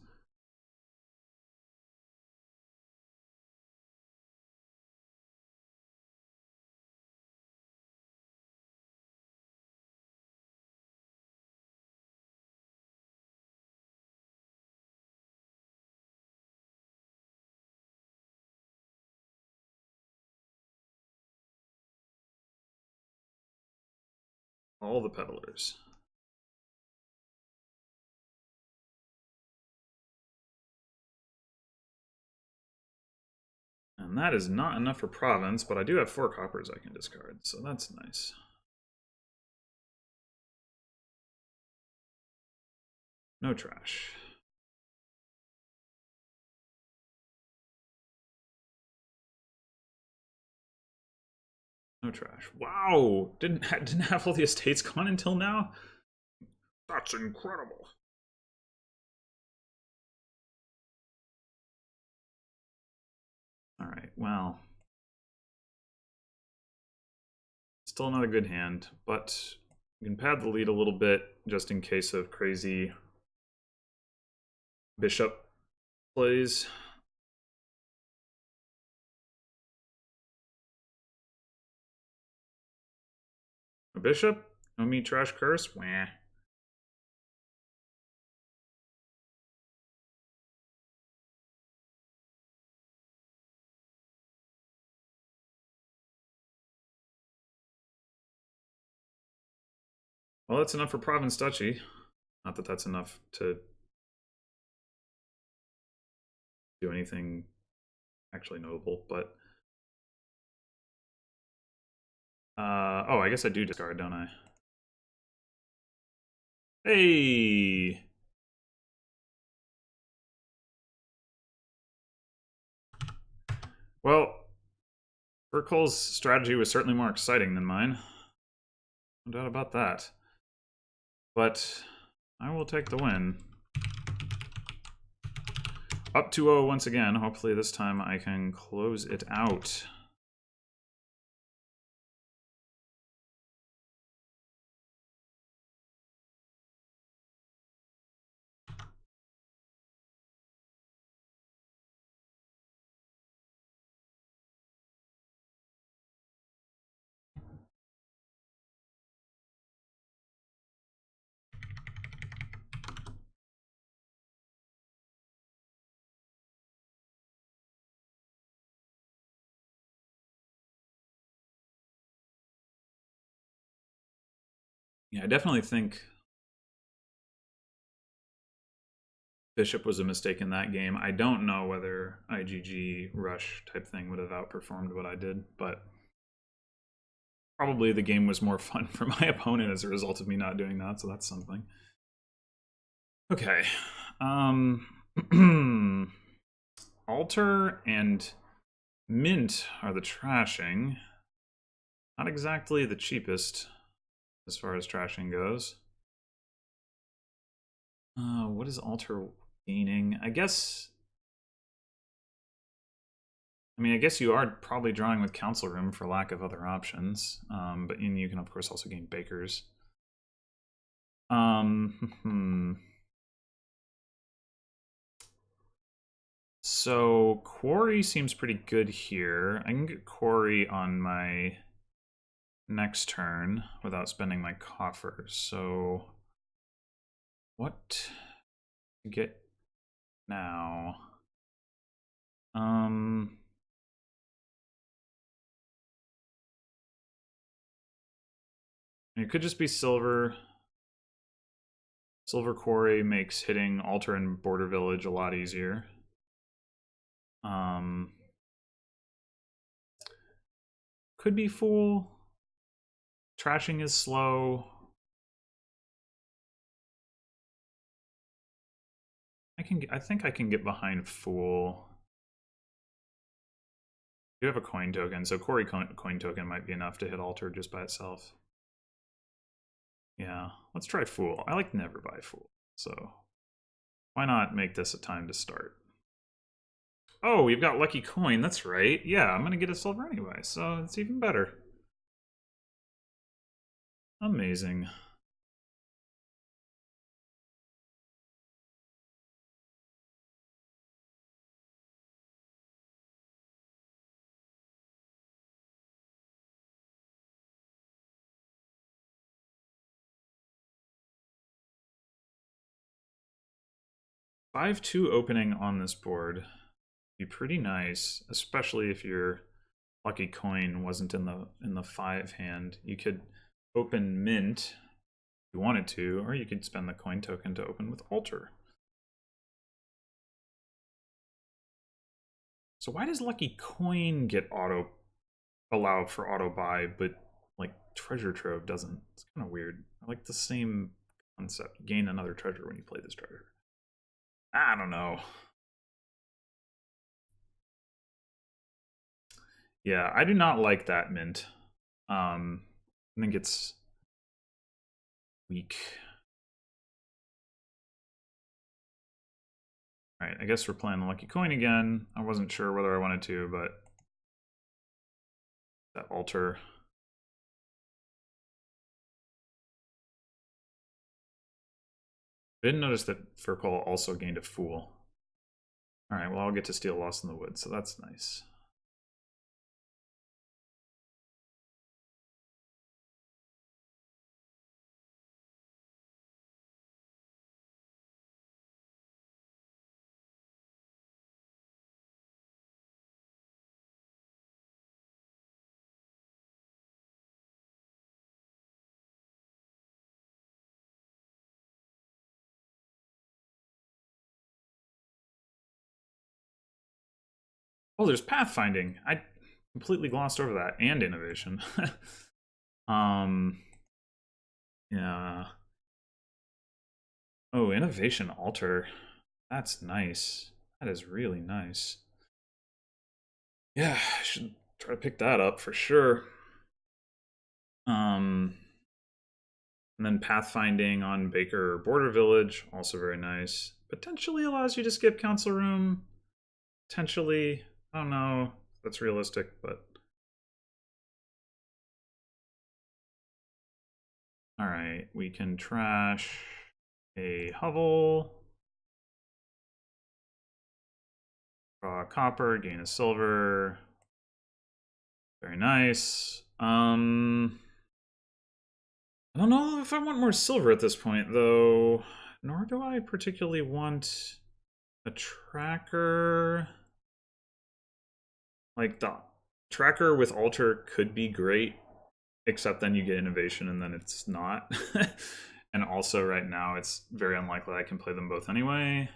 All the peddlers. And that is not enough for province, but I do have 4 coppers I can discard, so that's nice. No trash. No trash. Wow! Didn't have all the estates gone until now? That's incredible. Alright, well. Still another good hand, but you can pad the lead a little bit just in case of crazy bishop plays. A bishop? No me trash curse? Wah. Well, that's enough for province duchy. Not that that's enough to do anything actually notable, but... oh, I guess I do discard, don't I? Hey! Well, Fircoal's strategy was certainly more exciting than mine. No doubt about that. But I will take the win. Up 2-0 once again. Hopefully this time I can close it out. Yeah, I definitely think Bishop was a mistake in that game. I don't know whether IGG rush type thing would have outperformed what I did, but probably the game was more fun for my opponent as a result of me not doing that, so that's something. Okay. Altar and Mint are the trashing. Not exactly the cheapest as far as trashing goes. What is Altar gaining? I mean, I guess you are probably drawing with Council Room for lack of other options. But you can, of course, also gain Bakers. So, Quarry seems pretty good here. I can get Quarry on my next turn without spending my coffers. So, what to get now? It could just be silver. Silver Quarry makes hitting Altar and Border Village a lot easier. Um, could be Fool. Trashing is slow. I think I can get behind Fool. You have a coin token, so Quarry coin token might be enough to hit Alter just by itself. Yeah, let's try Fool. I like never buy Fool, so why not make this a time to start? Oh, we've got Lucky Coin, that's right. Yeah, I'm gonna get a silver anyway, so it's even better. Amazing. Five-two opening on this board be pretty nice, especially if your Lucky Coin wasn't in the 5 hand. You could open Mint if you wanted to, or you could spend the coin token to open with Alter. So why does Lucky Coin get allowed for auto buy, but like Treasure Trove doesn't? It's kind of weird. I like the same concept. You gain another treasure when you play this treasure. I don't know. Yeah, I do not like that Mint. I think it's weak. All right, I guess we're playing the Lucky Coin again. I wasn't sure whether I wanted to, but that Alter. I didn't notice that Fircoal also gained a Fool. All right, well, I'll get to steal Lost in the Woods, so that's nice. Oh, there's pathfinding. I completely glossed over that, and innovation. um, yeah. Oh, innovation alter. That's nice. That is really nice. Yeah, I should try to pick that up for sure. Um, and then pathfinding on Baker or Border Village, also very nice. Potentially allows you to skip Council Room. Potentially, I don't know if that's realistic, but all right, we can trash a hovel, draw a copper, gain a silver. Very nice. I don't know if I want more silver at this point, though. Nor do I particularly want a tracker. Like, the tracker with Alter could be great, except then you get innovation and then it's not. And also, right now, it's very unlikely I can play them both anyway.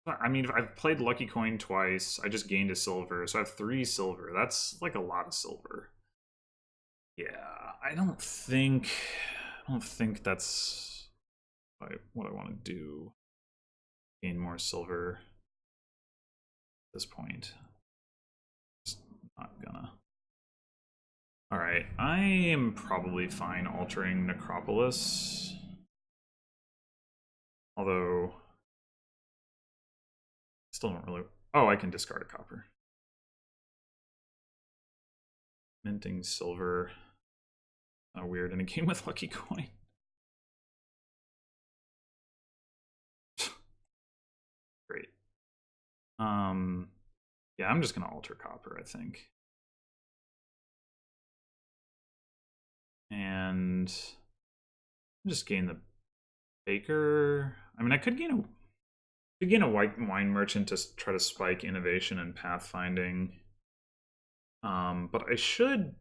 I mean, I've played Lucky Coin twice. I just gained a silver, so I have 3 silver. That's like a lot of silver. Yeah, I don't think that's what I want to do. Gain more silver at this point. Just not gonna. All right, I am probably fine altering Necropolis. Although, still don't really. Oh, I can discard a copper. Minting silver. Weird in a game with Lucky Coin. Great. Yeah, I'm just gonna alter copper, I think. And just gain the baker. I mean, I could gain a wine merchant to try to spike innovation and pathfinding. But I should,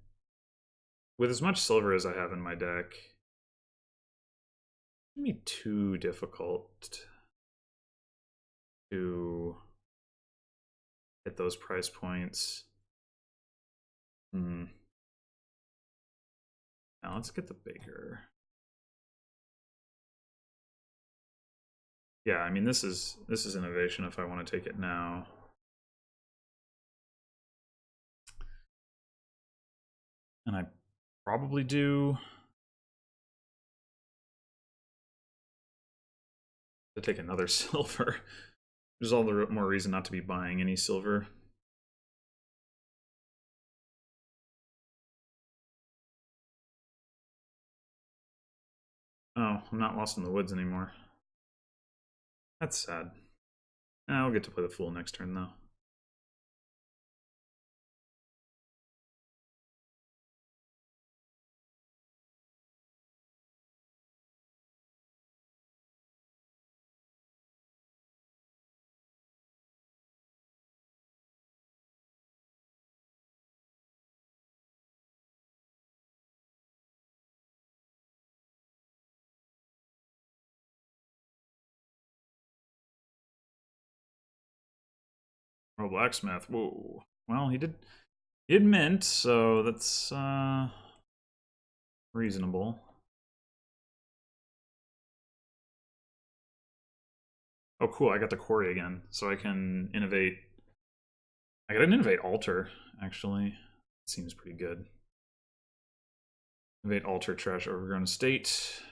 with as much silver as I have in my deck, it shouldn't be too difficult to hit those price points. Now let's get the baker. Yeah, I mean this is innovation if I want to take it now. And I probably do. To take another silver. There's all the more reason not to be buying any silver. Oh, I'm not lost in the woods anymore. That's sad. I'll get to play the fool next turn, though. Oh, blacksmith. Whoa. Well, he did mint, so that's reasonable. Oh, cool. I got the quarry again, so I can innovate. I got an innovate altar, actually. Seems pretty good. Innovate altar, trash overgrown estate.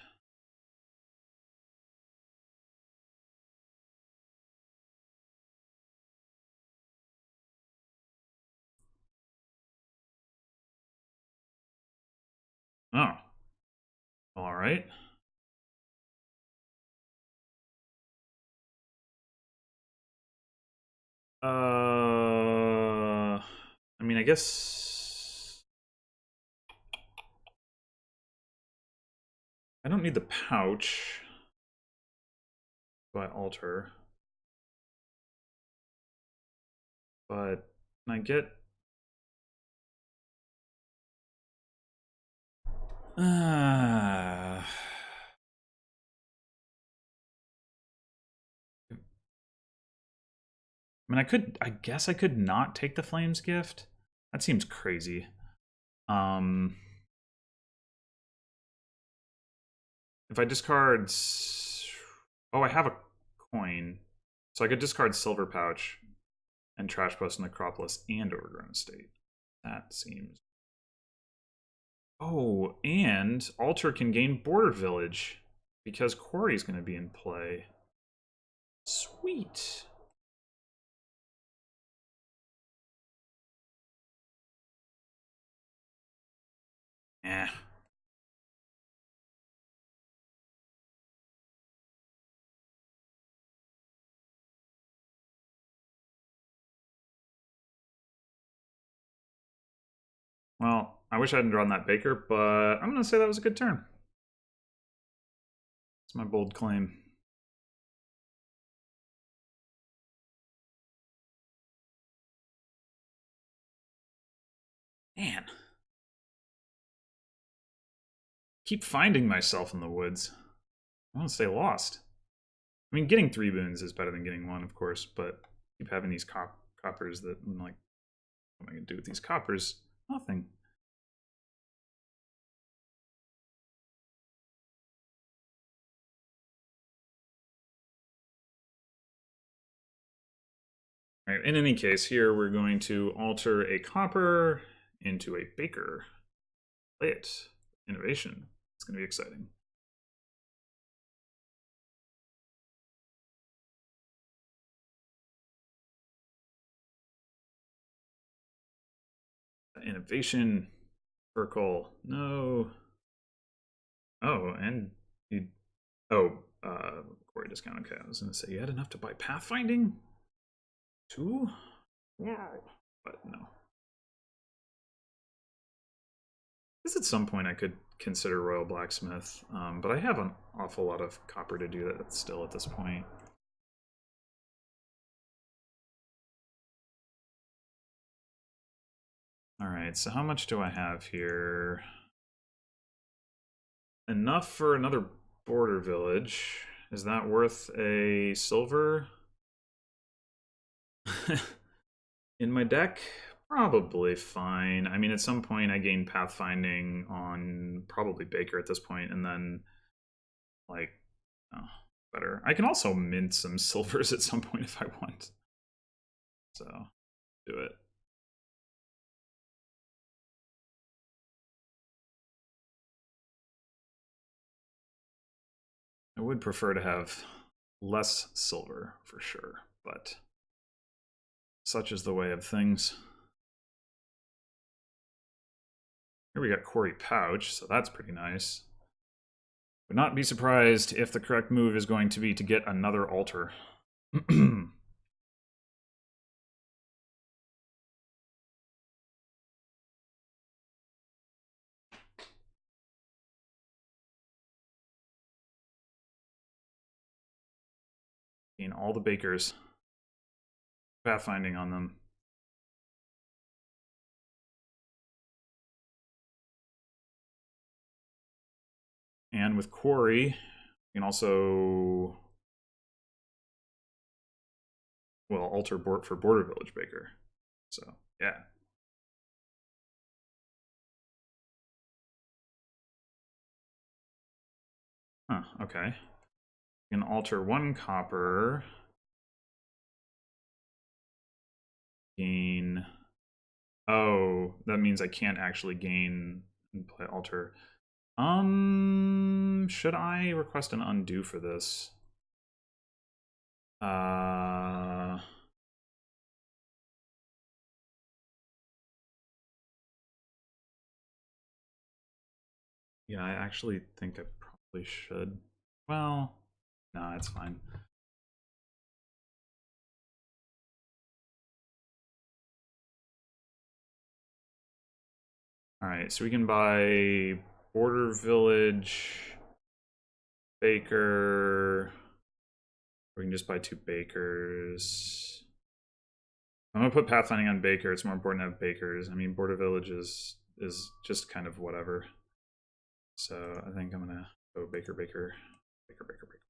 Oh. All right. I mean, I guess I don't need the pouch. By altar, but can I get? I mean, I guess I could not take the Flames gift. That seems crazy. If I discard, oh, I have a coin, so I could discard Silver Pouch and Trash Post Necropolis and Overgrown Estate. That seems. Oh, and Altar can gain Border Village because Quarry's going to be in play. Sweet. Eh. Well, I wish I hadn't drawn that Baker, but I'm going to say that was a good turn. It's my bold claim. Man. Keep finding myself in the woods. I want to stay lost. I mean, getting 3 boons is better than getting 1, of course, but keep having these coppers that I'm like, what am I going to do with these coppers? Nothing. All right, in any case, here we're going to alter a copper into a baker. Play it. Innovation. It's going to be exciting. Innovation. Fircoal. No. Oh, and you. Oh, quarry discount. Okay, I was going to say you had enough to buy pathfinding? 2? Wow. But no. I guess at some point I could consider Royal Blacksmith, but I have an awful lot of copper to do that still at this point. Alright, so how much do I have here? Enough for another border village. Is that worth a silver? In my deck, probably fine. I mean, at some point I gain pathfinding on probably Baker at this point, and then, like, oh, better. I can also mint some silvers at some point if I want. So, do it. I would prefer to have less silver for sure, but such is the way of things. Here we got Quarry Pouch, so that's pretty nice. Would not be surprised if the correct move is going to be to get another altar. Gain all the bakers. Pathfinding on them. And with Quarry, you can also, well, alter for Border Village Baker. So, yeah. Huh, okay. You can alter 1 copper. Gain. Oh, that means I can't actually gain and play alter. Should I request an undo for this? Yeah, I actually think I probably should. Well, no, it's fine. Alright, so we can buy Border Village, Baker. We can just buy 2 Bakers. I'm gonna put Pathfinding on Baker. It's more important to have Bakers. I mean, Border Village is just kind of whatever. So I think I'm gonna go Baker, Baker, Baker, Baker, Baker.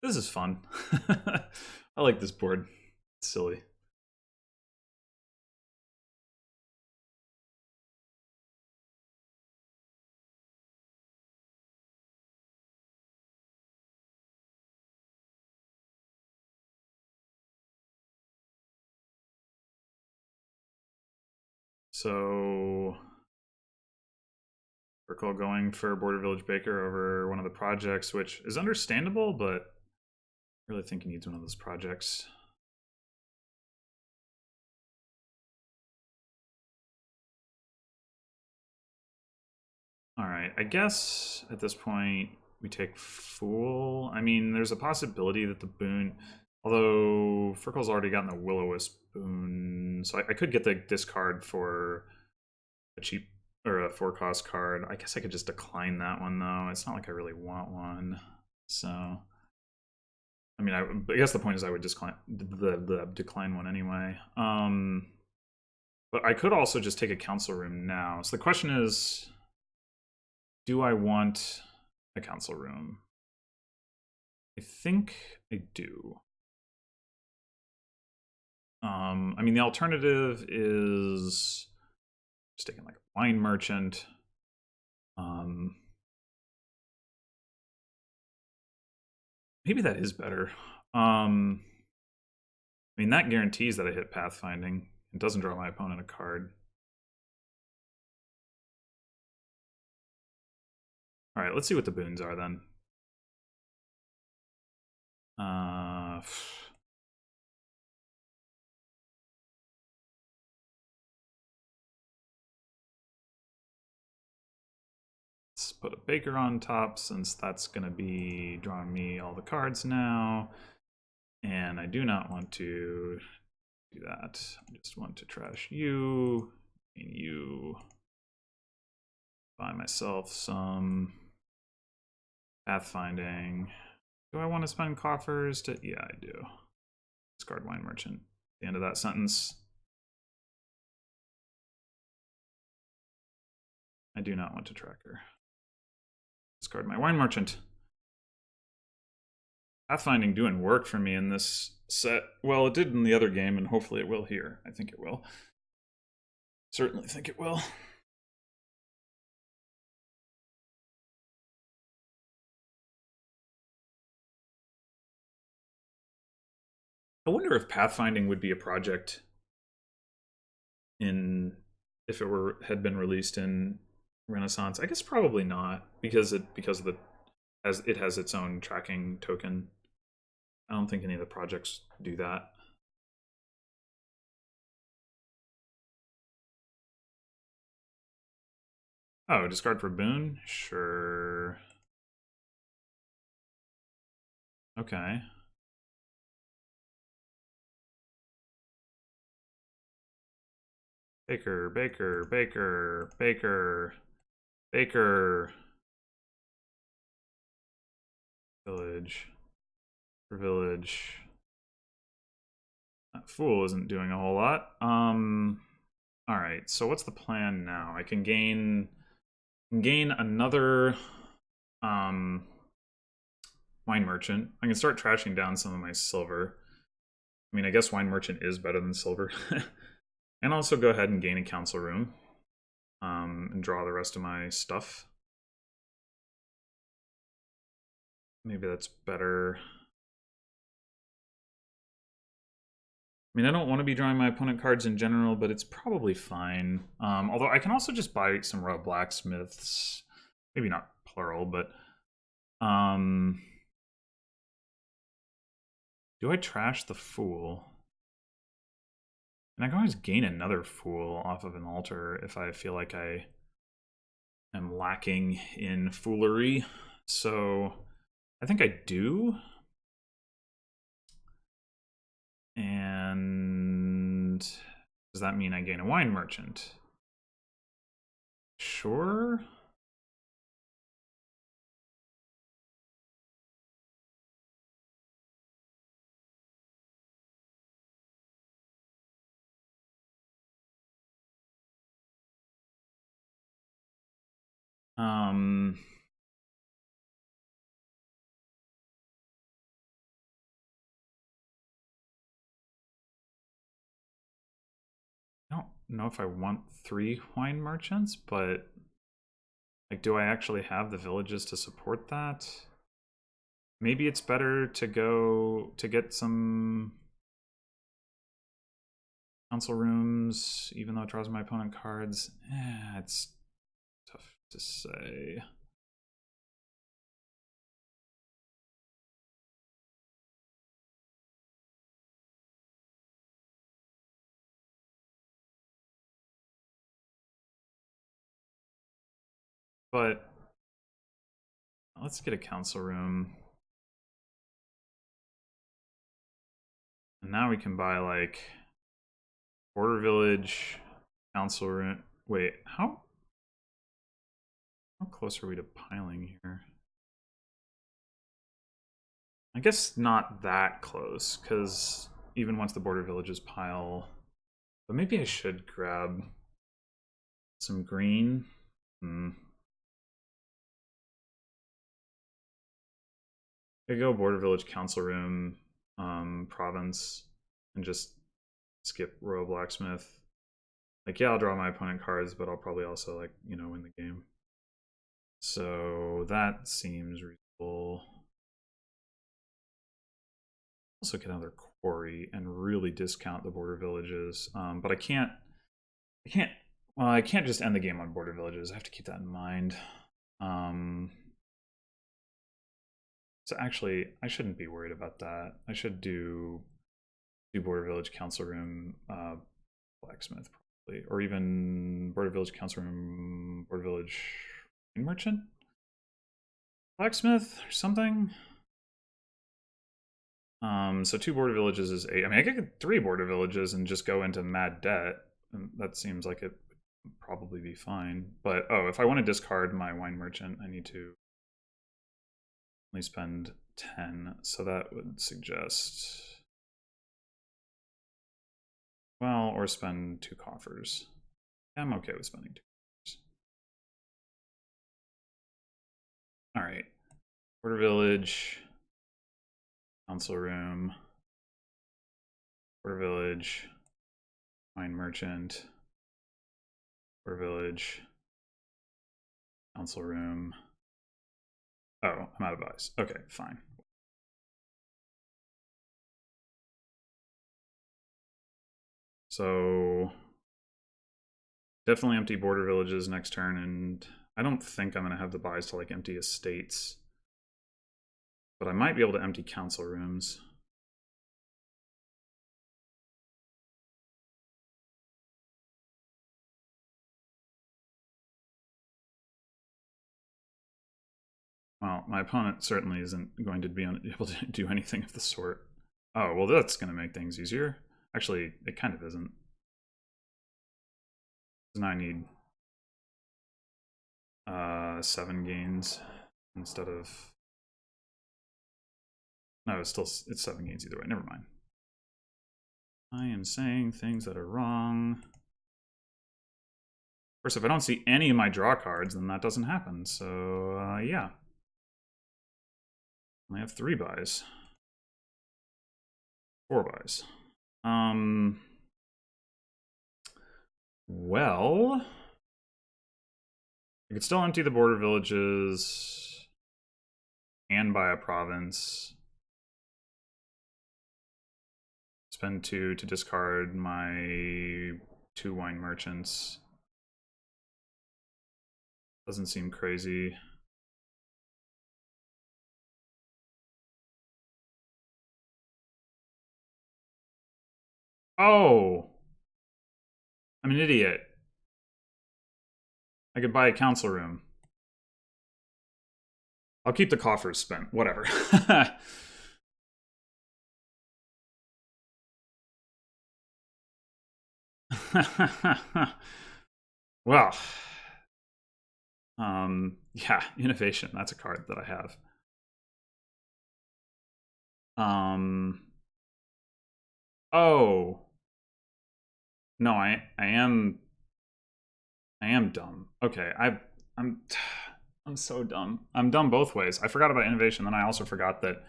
This is fun. I like this board. It's silly. So Fircoal going for Border Village Baker over one of the projects, which is understandable, but I really think he needs one of those projects. Alright, I guess at this point we take Fool. I mean, there's a possibility that the boon... Although Fircoal's already gotten the Will-O-Wisp boon, so I could get the discard for a cheap or a 4-cost card. I guess I could just decline that one though. It's not like I really want one. So I mean, I guess the point is I would decline the decline one anyway. But I could also just take a council room now. So the question is, do I want a council room? I think I do. I mean, the alternative is just taking like a wine merchant. Maybe that is better. I mean, that guarantees that I hit pathfinding. It doesn't draw my opponent a card. All right, let's see what the boons are then. Let's put a Baker on top since that's going to be drawing me all the cards now. And I do not want to do that. I just want to trash you and you. Buy myself some pathfinding. Do I want to spend coffers to... Yeah, I do. Discard wine merchant. The end of that sentence. I do not want to track her. Discard my wine merchant. Pathfinding doing work for me in this set. Well, it did in the other game, and hopefully it will here. I think it will. Certainly think it will. I wonder if pathfinding would be a project in if it had been released in Renaissance. I guess probably not because of the as it has its own tracking token. I don't think any of the projects do that. Oh, discard for boon? Sure. Okay. Baker, Baker, Baker, Baker, Baker. Village. For village. That fool isn't doing a whole lot. Alright, so what's the plan now? I can gain another wine merchant. I can start trashing down some of my silver. I mean, I guess wine merchant is better than silver. And also go ahead and gain a council room. And draw the rest of my stuff. Maybe that's better. I mean, I don't want to be drawing my opponent cards in general, but it's probably fine. Although I can also just buy some raw blacksmiths. Maybe not plural, but... do I trash the fool? And I can always gain another fool off of an altar if I feel like I am lacking in foolery. So I think I do. And does that mean I gain a wine merchant? Sure. I don't know if I want 3 wine merchants, but like, do I actually have the villages to support that? Maybe it's better to go to get some council rooms, even though it draws my opponent cards. It's tough to say. But let's get a council room. And now we can buy like border village, council room. Wait, how close are we to piling here? I guess not that close, because even once the border villages pile, but maybe I should grab some green. I go border village, council room, province, and just skip royal blacksmith. Like, yeah, I'll draw my opponent cards, but I'll probably also, like, you know, win the game. So that seems reasonable. Also get another quarry and really discount the border villages. But I can't just end the game on border villages. I have to keep that in mind. So actually, I shouldn't be worried about that. I should do border village, council room, blacksmith probably, or even border village, council room, border village, merchant, blacksmith, or something. So 2 border villages is 8. I mean, I could get 3 border villages and just go into mad debt. And that seems like it would probably be fine. But, oh, if I want to discard my wine merchant, I need to only spend 10. So that would suggest... well, or spend 2 coffers. I'm okay with spending 2 coffers. Alright. Border village... Council room. Border village. Mine merchant. Border village. Council room. Oh, I'm out of buys. Okay, fine. So definitely empty border villages next turn, and I don't think I'm going to have the buys to like empty estates. But I might be able to empty council rooms. Well, my opponent certainly isn't going to be able to do anything of the sort. Oh, well, that's going to make things easier. Actually, it kind of isn't. Now I need 7 gains instead of... No, it's 7 gains either way. Never mind. I am saying things that are wrong. Of course, if I don't see any of my draw cards, then that doesn't happen. So, yeah. I have 3 buys. 4 buys. Well, I could still empty the border villages and buy a province. Spend 2 to discard my 2 wine merchants. Doesn't seem crazy. Oh! I'm an idiot. I could buy a council room. I'll keep the coffers spent. Whatever. Well, yeah, innovation. That's a card that I have. Oh. No, I am dumb. Okay, I'm so dumb. I'm dumb both ways. I forgot about innovation, then I also forgot that it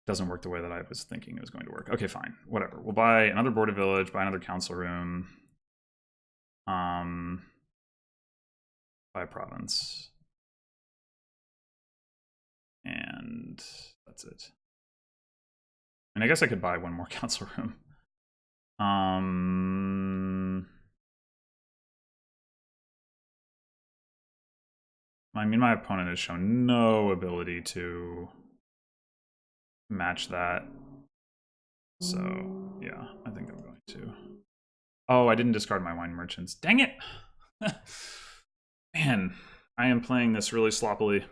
doesn't work the way that I was thinking it was going to work. Okay, fine. Whatever. We'll buy another border village, buy another council room. Buy a province. And that's it. And I guess I could buy 1 more council room. I mean, my opponent has shown no ability to match that. So, yeah, I think I'm going to. Oh, I didn't discard my wine merchants. Dang it! Man, I am playing this really sloppily.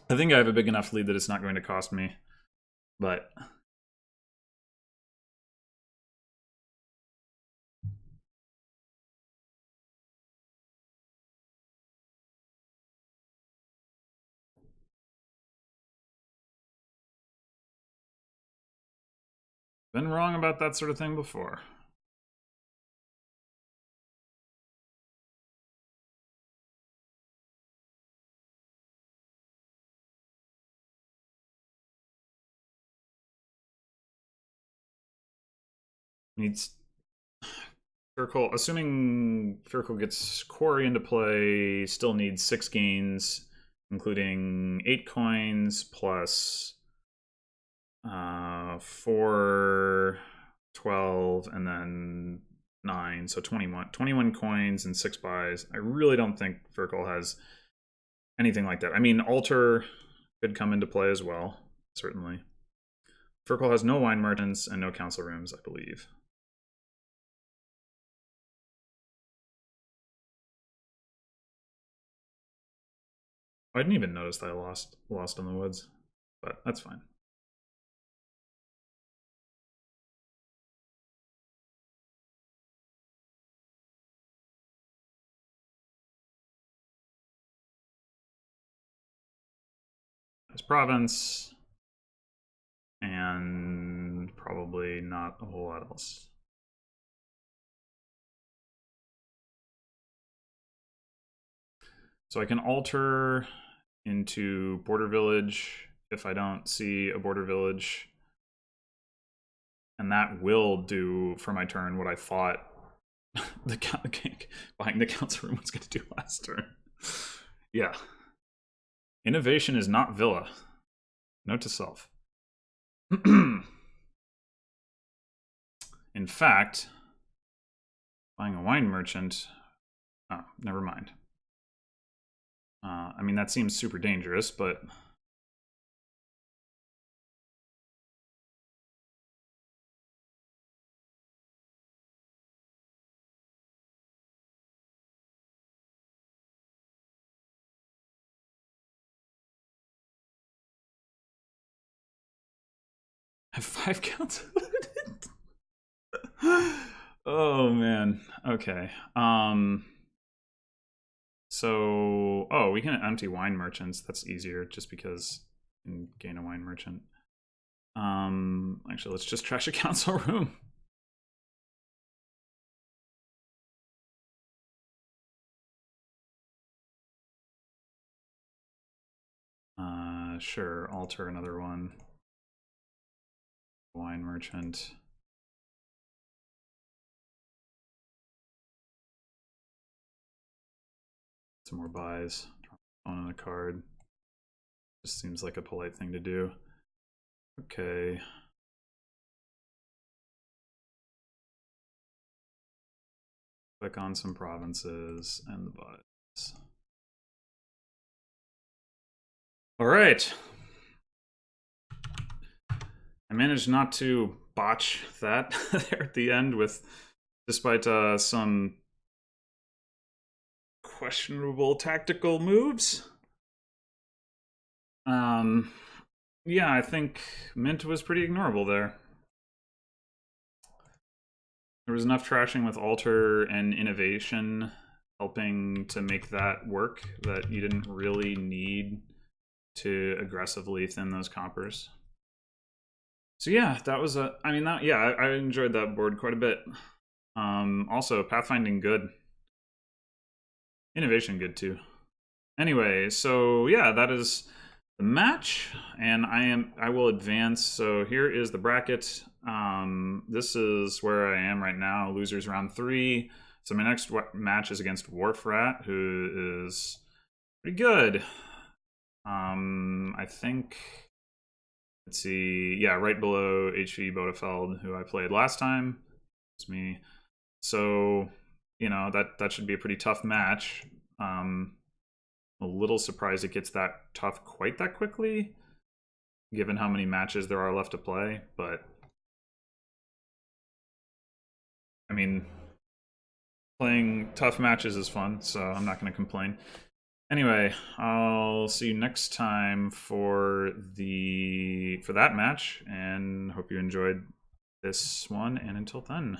I think I have a big enough lead that it's not going to cost me, but... Been wrong about that sort of thing before. Needs Fircoal, assuming Fircoal gets Quarry into play, still needs 6 gains, including 8 coins plus 4, 12, and then 9, so 21 coins and 6 buys. I really don't think Fircoal has anything like that. I mean, Alter could come into play as well, certainly. Fircoal has no wine merchants and no council rooms, I believe. I didn't even notice that I lost in the woods, but that's fine. There's province, and probably not a whole lot else. So I can alter into border village if I don't see a border village. And that will do for my turn what I thought buying the council room was going to do last turn. Yeah. Innovation is not villa. Note to self. In fact, buying a wine merchant... Oh, never mind. I mean, that seems super dangerous, but... I have 5 counts. Oh man. Okay. So, oh, we can empty wine merchants. That's easier, just because you can gain a wine merchant. Actually, let's just trash a council room. Sure. Alter another one. Wine merchant. Some more buys. On a card. Just seems like a polite thing to do. Okay. Click on some provinces and the buys. All right. I managed not to botch that there at the end with, despite some questionable tactical moves. Yeah, I think Mint was pretty ignorable there. There was enough trashing with Alter and Innovation helping to make that work that you didn't really need to aggressively thin those coppers. So yeah, that was a... I mean, that, yeah, I enjoyed that board quite a bit. Also, pathfinding good. Innovation good too. Anyway, so yeah, that is the match, and I will advance. So here is the bracket. This is where I am right now. Losers round 3. So my next match is against Wharf Rat, who is pretty good. I think, let's see, yeah, right below HV Bodefeld, who I played last time. It's me. So, you know, that should be a pretty tough match. A little surprised it gets that tough quite that quickly, given how many matches there are left to play, but I mean, playing tough matches is fun, so I'm not going to complain. Anyway, I'll see you next time for that match, and hope you enjoyed this one, and until then.